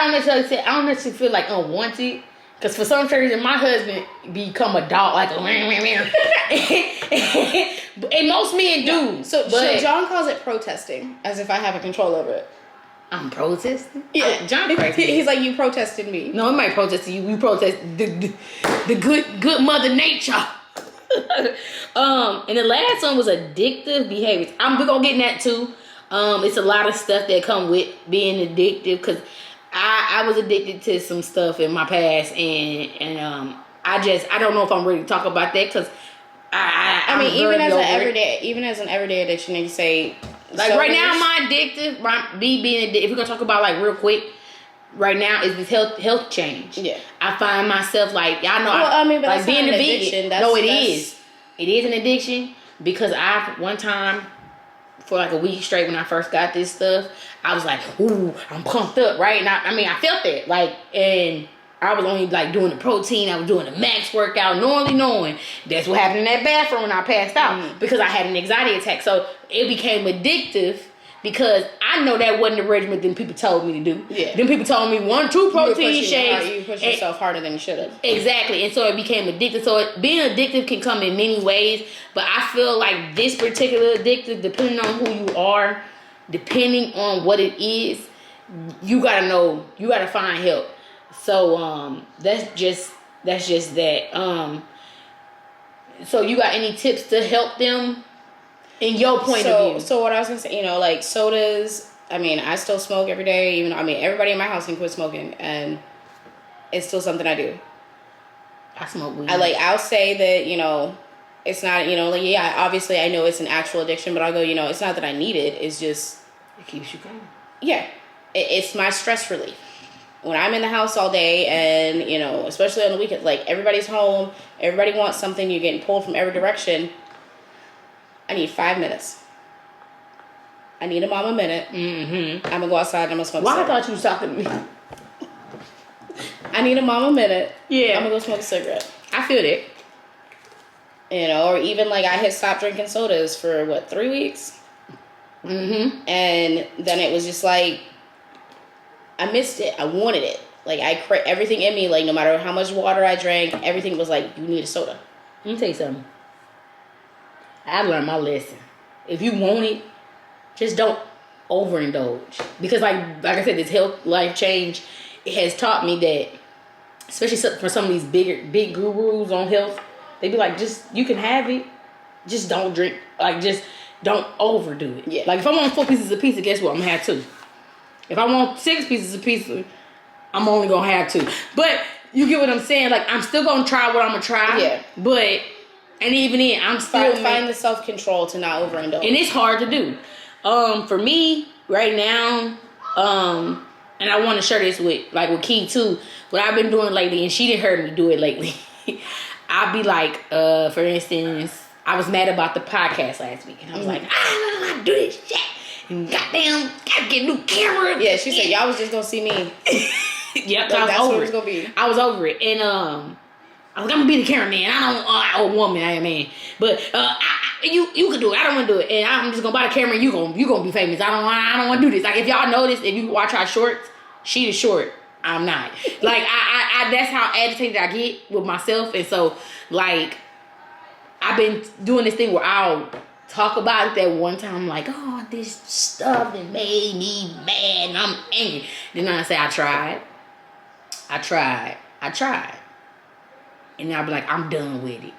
don't necessarily feel like unwanted. Because for some reason, my husband become a dog, like a and most men do. So John calls it protesting, as if I have a control over it. I'm protesting? Yeah. John crazy. He's like, you protested me. No, it might protest you. You protest the good mother nature. And the last one was addictive behaviors. We're going to get in that too. It's a lot of stuff that come with being addictive because I was addicted to some stuff in my past, and I don't know if I'm ready to talk about that because I mean even as an everyday addiction, you say like right now my addictive, being addicted. If we're gonna talk about like real quick, right now is this health change. Yeah, I find myself like y'all know. Well, but like being a vegan. It is an addiction because one time. For like a week straight when I first got this stuff, I was like, ooh, I'm pumped up, right? And I felt it. Like, and I was only like doing the protein, I was doing the max workout, knowing that's what happened in that bathroom when I passed out because I had an anxiety attack. So it became addictive because I know that wasn't the regimen that people told me to do. Yeah. Then people told me 1-2 protein shakes. You pushed yourself harder than you should have. Exactly. And so it became addictive. So being addictive can come in many ways. But I feel like this particular addictive, depending on who you are, depending on what it is, you gotta know, you gotta find help. So that's just that. So you got any tips to help them? In your point of view. So what I was going to say, like sodas, I mean, I still smoke every day. Everybody in my house can quit smoking. And it's still something I do. I smoke weed. I'll say that, it's not, obviously I know it's an actual addiction. But I'll go, it's not that I need it. It's just. It keeps you going. Yeah. It's my stress relief. When I'm in the house all day and, especially on the weekends, like everybody's home. Everybody wants something. You're getting pulled from every direction. I need 5 minutes. I need a mama minute. Mm-hmm. I'm going to go outside and I'm going to smoke a cigarette. I thought you was talking to me. I need a mama minute. Yeah. I'm going to go smoke a cigarette. I feel it. Or even like I had stopped drinking sodas for 3 weeks? Mm-hmm. And then it was just like, I missed it. I wanted it. Like everything in me, like no matter how much water I drank, everything was like, you need a soda. Let me tell you something. I learned my lesson. if you want it, just don't overindulge. Because like I said, this health life change, it has taught me that, especially for some of these big gurus on health, they be like, just, you can have it, just don't drink, like just don't overdo it. Yeah. Like if I want 4 pieces of pizza, guess what? I'm gonna have 2. If I want 6 pieces of pizza, I'm only gonna have 2. But you get what I'm saying? Like I'm still gonna try what I'm gonna try. Yeah. But and even then, I'm still find the self-control to not overindulge. And it's hard to do. For me right now, and I want to share this with Key too. What I've been doing lately, and she didn't heard me do it lately. I'll be like, for instance, I was mad about the podcast last week, and I was like, I don't know how to do this shit. And goddamn, gotta get a new camera. Yeah, she said y'all was just gonna see me. Yep, like, I was over what it. Was gonna be. I was over it, and I was like, I'm gonna be the cameraman. I don't, a woman, I am man. But you can do it. I don't want to do it, and I'm just gonna buy the camera. And you gonna be famous. I don't want to do this. Like if y'all notice, if you watch our shorts, she is short. I'm not. Like I that's how agitated I get with myself, and so like I've been doing this thing where I'll talk about it that one time. I'm like, oh, this stuff that made me mad, and I'm angry. Then I say I tried. And I'll be like, I'm done with it.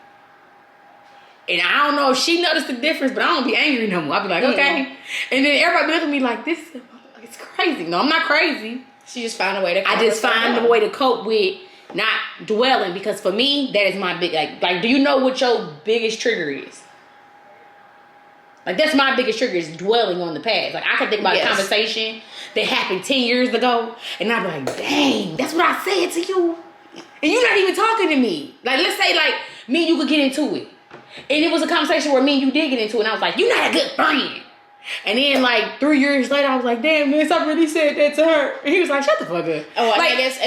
And I don't know if she noticed the difference, but I don't be angry no more. I'll be like, okay. And then everybody look at me like, this it's crazy. No, I'm not crazy. She just found a way to cope. I just find a way to cope with not dwelling, because for me, that is my big, like, do you know what your biggest trigger is? Like, that's my biggest trigger, is dwelling on the past. Like, I can think about a conversation that happened 10 years ago, and I'd be like, dang, that's what I said to you. And you're not even talking to me. Like, let's say, like, me and you could get into it. And it was a conversation where me and you did get into it, and I was like, you're not a good friend. And then, like, 3 years later, I was like, damn, man, I really said that to her. And he was like, shut the fuck up. Oh, like, I guess,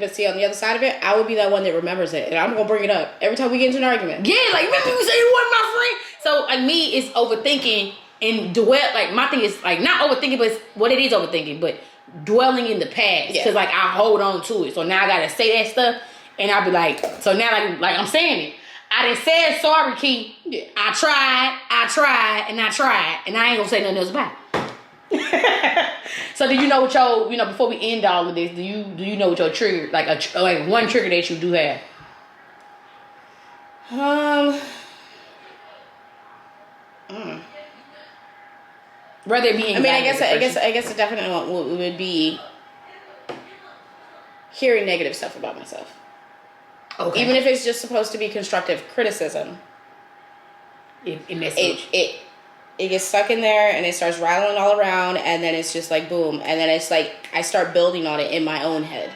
but see, on the other side of it, I would be that one that remembers it. And I'm going to bring it up every time we get into an argument. Yeah, like, remember you said you wasn't my friend? So, like, me, it's overthinking and dwell. Like, my thing is, like, not overthinking, but what it is overthinking, but dwelling in the past. Because, like, I hold on to it. So now I got to say that stuff. And I'll be like, so now, like I'm saying it. I done said sorry, Key. Yeah. I tried, and I ain't gonna say nothing else about it. So do you know what your, before we end all of this, do you know what your trigger, like one trigger that you do have? Rather it be I mean, I guess a definite one would be hearing negative stuff about myself. Okay. Even if it's just supposed to be constructive criticism, it gets stuck in there and it starts rattling all around, and then it's just like boom, and then it's like I start building on it in my own head.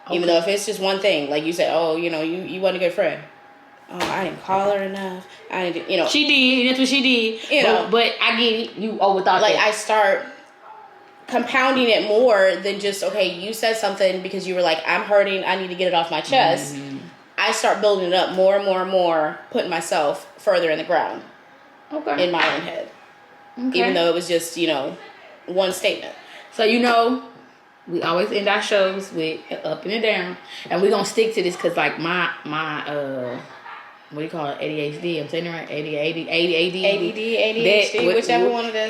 Okay. Even though if it's just one thing, like you said, oh, you wasn't a good friend. Oh, I didn't call her enough. I didn't, She did. That's what she did. But I get it. You overthought like that. I start compounding it more than just, okay, you said something because you were like, I'm hurting, I need to get it off my chest. Mm-hmm. I start building it up more and more and more, putting myself further in the ground. Okay. In my own head. Okay. Even though it was just, one statement. So, we always end our shows with up and a down. And we're going to stick to this because, like, my what do you call it? ADHD. I'm saying it right? ADHD, whichever one it is.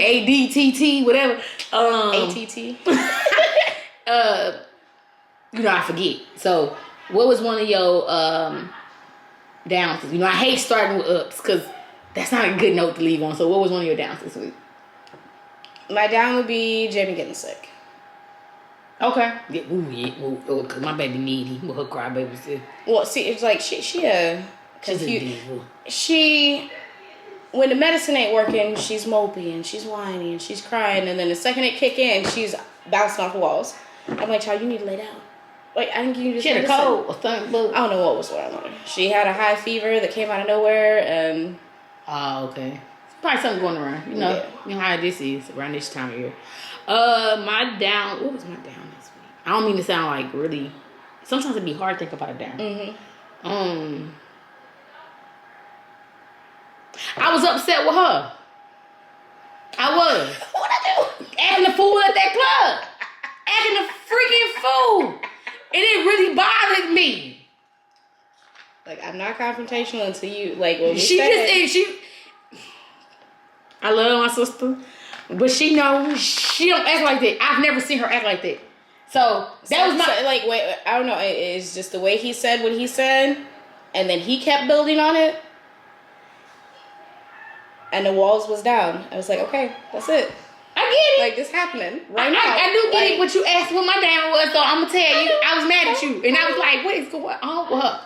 ADTT, whatever. ATT. I forget. So, what was one of your downs? I hate starting with ups because that's not a good note to leave on. So, what was one of your downs this week? My down would be Jamie getting sick. Okay. Yeah, because my baby needy. Well, her crybaby too. Well, see, it's like she's a diva. When the medicine ain't working, she's mopey and she's whiny and she's crying, and then the second it kick in, she's bouncing off the walls. I'm like, child, you need to lay down. Like, I didn't give you this. She had a cold or something. I don't know what was going on. She had a high fever that came out of nowhere, and okay, probably something going around. You know how this is around this time of year. My down. What was my down this week? I don't mean to sound like really. Sometimes it'd be hard to think about a down. Mm-hmm. I was upset with her. I was. What'd I do? Acting the fool at that club. Acting the freaking fool. And it really bothered me. Like, I'm not confrontational until you, like, when we she I love my sister, but she knows she don't act like that. I've never seen her act like that. So that was my like. Wait, I don't know. It's just the way he said what he said, and then he kept building on it, and the walls was down. I was like, okay, that's it. I get it. Like, this happening right now. I do get it, but you asked what my down was, so I'm going to tell you, I was mad at you. And I was like, what is going on with her?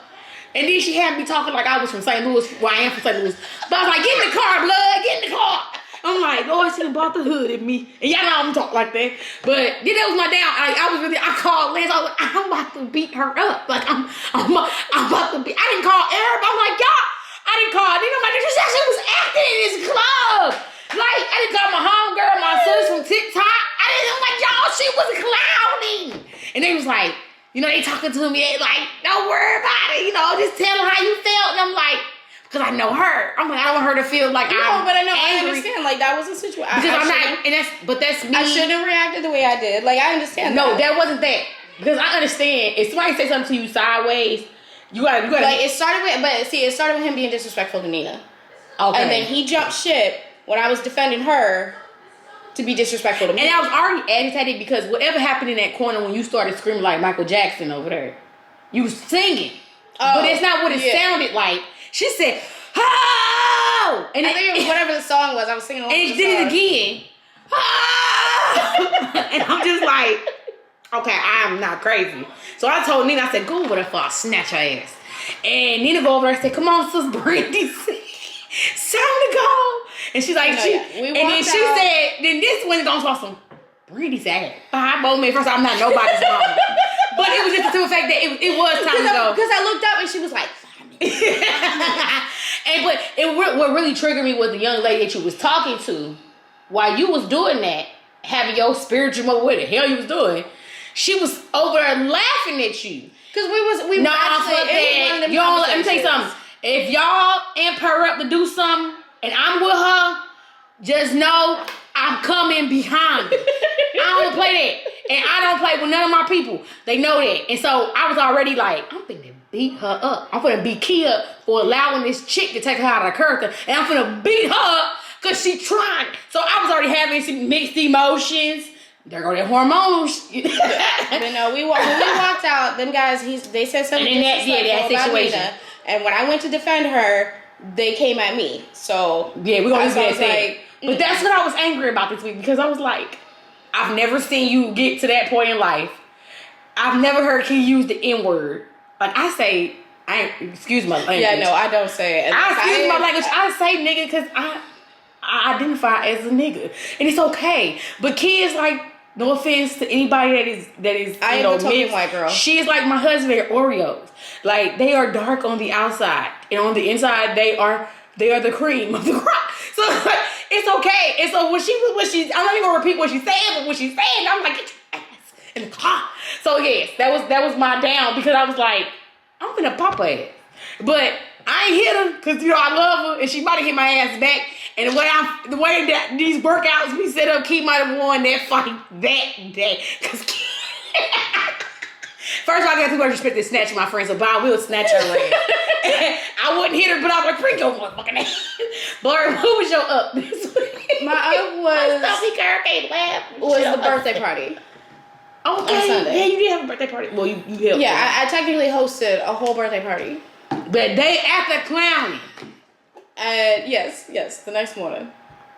And then she had me talking like I was from St. Louis. Well, I am from St. Louis. But I was like, get in the car, blood, get in the car. I'm like, Lord, she done bought the hood at me. And y'all know I'm talk like that. But then that was my down. I called Lance. I was like, I'm about to beat her up. Like, I'm about to beat. I didn't call Arab. I'm like, y'all. I didn't call. Then I'm like, she was acting in this club. Like, I didn't call my homegirl, my sis from TikTok. I'm like, y'all, she was clowning. And they was like, you know, they talking to me, they like, don't worry about it, you know, just tell her how you felt. And I'm like, because I know her. I'm like, I don't want her to feel like I'm but I know, angry. I understand. Like, that was a situation. Because I'm not, and that's me. I shouldn't have reacted the way I did. Like, I understand that wasn't that. Because I understand, if somebody say something to you sideways, you gotta. Like, it started with him being disrespectful to Nina. Okay. And then he jumped ship when I was defending her to be disrespectful to me. And I was already agitated because whatever happened in that corner when you started screaming like Michael Jackson over there, you was singing. But it's not what it sounded like. She said, oh! And I think it was whatever the song was. I was singing along and with it the did song. it again. Oh! And I'm just like, okay, I'm not crazy. So I told Nina, I said, go over there for I'll snatch her ass. And Nina go over there and said, come on, sis, Brandy, it's time to go. And she's like, and then she said, then this one goes off some Brandy said, 5 more minutes. First, I'm not nobody's mama. But it was just the fact that it was time to go. Because I looked up and she was like, 5 minutes. What really triggered me was the young lady that you was talking to while you was doing that, having your spiritual moment, what the hell you was doing. She was over there laughing at you. Because we no, let me tell you something. If y'all amp her up to do something and I'm with her, just know I'm coming behind her. I don't play that. And I don't play with none of my people. They know that. And so I was already like, I'm finna beat her up. I'm finna beat Kia for allowing this chick to take her out of her character. And I'm finna beat her up because she trying. So I was already having some mixed emotions. There go that hormones. But no, when we walked out, them guys, they said something that situation. Nina, and when I went to defend her, they came at me. So yeah, we're gonna do that thing. Like, but that's what I was angry about this week because I was like, I've never seen you get to that point in life. I've never heard you use the N word. Like excuse my language. Yeah, no, I don't say it. Excuse my language. I say nigga because I identify as a nigga, and it's okay. But kids, like, no offense to anybody that is I am a token white girl. She is like my husband. They're Oreos. Like, they are dark on the outside, and on the inside they are the cream of the crop. So like, it's okay. And so when she's I'm not even gonna repeat what she's saying, but when she's saying, I'm like, get your ass in the car. So yes, that was my down because I was like, I'm gonna pop her ass. But I ain't hit her because, you know, I love her and she might have hit my ass back. And the way that these workouts we set up, Key might have won that fight that day. Because first of all, I got too much respect to snatch my friend, so I will snatch her ass. I wouldn't hit her, but I was like, bring your motherfucking ass. Blur, who was your up this week? My up was the birthday party. Okay. On Sunday. Yeah, you did have a birthday party. Well, you helped. Yeah, I technically hosted a whole birthday party. The day after clowning. Yes, the next morning.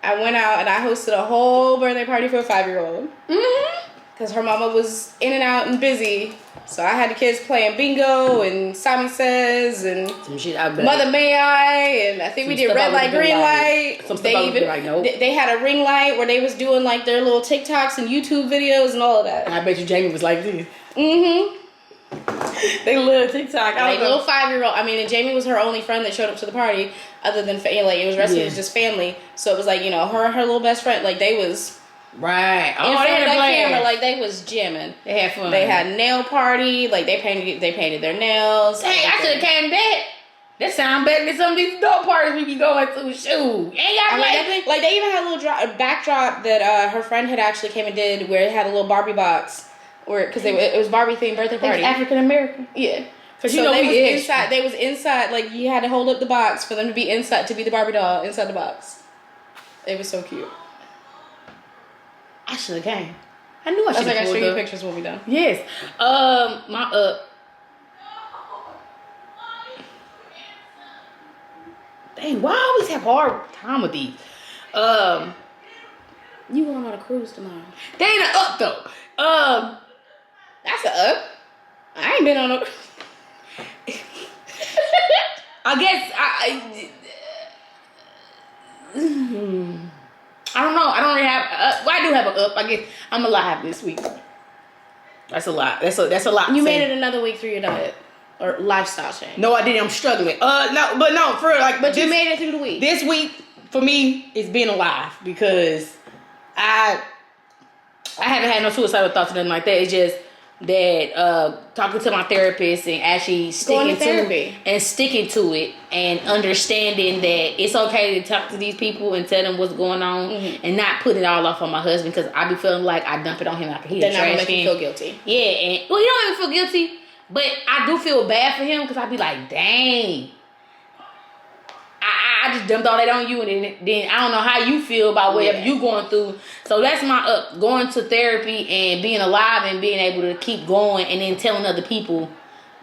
I went out and I hosted a whole birthday party for a 5-year-old. Mm-hmm. Because her mama was in and out and busy. So I had the kids playing bingo and Simon Says and some shit I bet. Mother May I, and I think we did red light, green light. They had a ring light where they was doing like their little TikToks and YouTube videos and all of that. I bet you Jamie was like this. Mm-hmm. They love TikTok. Like little 5-year-old. I mean, and Jamie was her only friend that showed up to the party, other than like it was rest of it was just family. So it was like, you know, her little best friend. Like they was right. In front of that camera, like they was jamming. They had fun. They had nail party. Like they painted their nails. Hey, I should have came to that. That sound better than some of these dog parties we be going to. Shoot, ain't y'all like they even had a little backdrop that her friend had actually came and did, where it had a little Barbie box. Because it was Barbie themed birthday party. African American. Yeah. Because so they was inside. They was inside. Like you had to hold up the box for them to be inside, to be the Barbie doll inside the box. It was so cute. I should have came. I knew I should have. I show you pictures when we done. Yes. My Dang, why I always have hard time with these? You going on a cruise tomorrow? They ain't an up though. That's a up. I ain't been on a. I guess I don't know. I don't really have. Well, I do have an up. I guess I'm alive this week. That's a lot. That's a lot. You made it another week through your diet or lifestyle change. No, I didn't. I'm struggling. No, for real, like. But you made it through the week. This week for me is being alive because I haven't had no suicidal thoughts or nothing like that. It's just that talking to my therapist and actually sticking to it and understanding that it's okay to talk to these people and tell them what's going on and not put it all off on my husband because I be feeling like I dump it on him like he's a trash can. They're not gonna make you feel guilty. Yeah, and well, he don't even feel guilty, but I do feel bad for him because I be like, dang. I just dumped all that on you, and then I don't know how you feel about whatever you going through. So that's my up: going to therapy and being alive and being able to keep going, and then telling other people,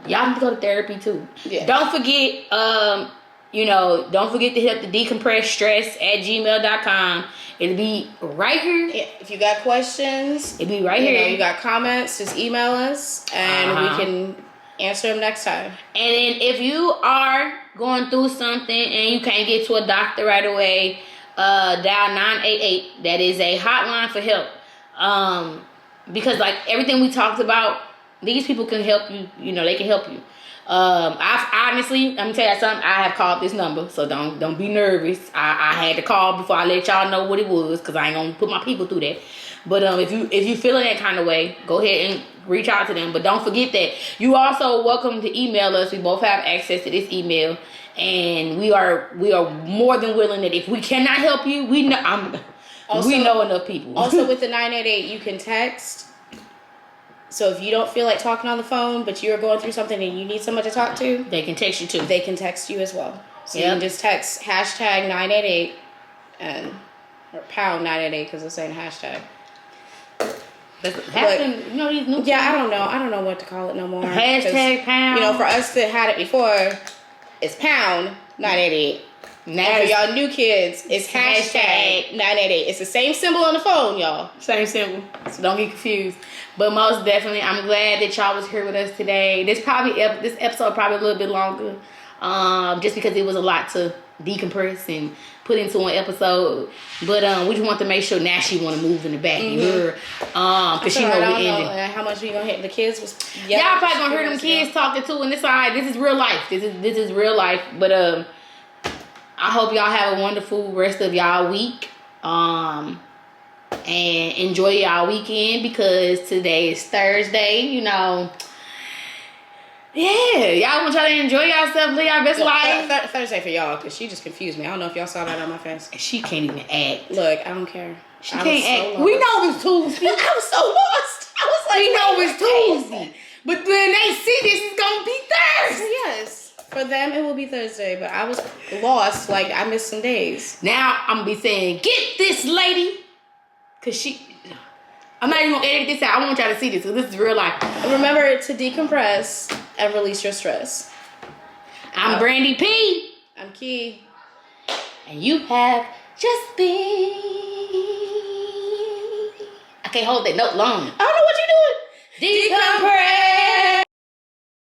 y'all need to go to therapy too. Yeah. Don't forget, don't forget to hit up the DeKompressStress@gmail.com. It'll be right here. Yeah. If you got questions, it'll be right here. You got comments, just email us, and we can answer them next time. And then if you are going through something and you can't get to a doctor right away, dial 988. That is a hotline for help. Because like everything we talked about, these people can help you. You know, they can help you. I've honestly, let me tell you something. I have called this number, so don't be nervous. I had to call before I let y'all know what it was, because I ain't gonna put my people through that. But if you feeling that kind of way, go ahead and reach out to them. But don't forget that you also welcome to email us. We both have access to this email, and we are more than willing that if we cannot help you, we know enough people. Also, with the 988, you can text. So if you don't feel like talking on the phone, but you're going through something and you need someone to talk to, they can text you too. They can text you as well. So you can just text hashtag 988 or pound 988 because it's saying hashtag. These new I don't know. I don't know what to call it no more. Hashtag pound. You know, for us that had it before, it's pound 988. Now for y'all new kids, it's hashtag 988. It's the same symbol on the phone, y'all. Same symbol. So don't get confused. But most definitely, I'm glad that y'all was here with us today. This episode probably a little bit longer, just because it was a lot to decompress and put into one episode. But we just want to make sure now she want to move in the back. You heard, because she know we ended. How much we gonna hit? The kids was y'all probably gonna hear them kids talking too, and this alright. This is real life. This is real life. But I hope y'all have a wonderful rest of y'all week. And enjoy y'all weekend because today is Thursday, you know. Yeah, y'all want y'all to enjoy yourself, live your best life. Thursday for y'all, because she just confused me. I don't know if y'all saw that on my face. She can't even act. Look, I don't care. She can't act. We know it's Tuesday. I was so lost. I was like, we know it's Tuesday. But when they see this, it's going to be Thursday. Yes. For them, it will be Thursday, but I was lost. Like, I missed some days. Now, I'm going to be saying, get this lady. Because I'm not even going to edit this out. I want y'all to see this because this is real life. Remember to decompress and release your stress. I'm Brandy P. I'm Key. And you have just been... I can't hold that note long. I don't know what you're doing. Decompress.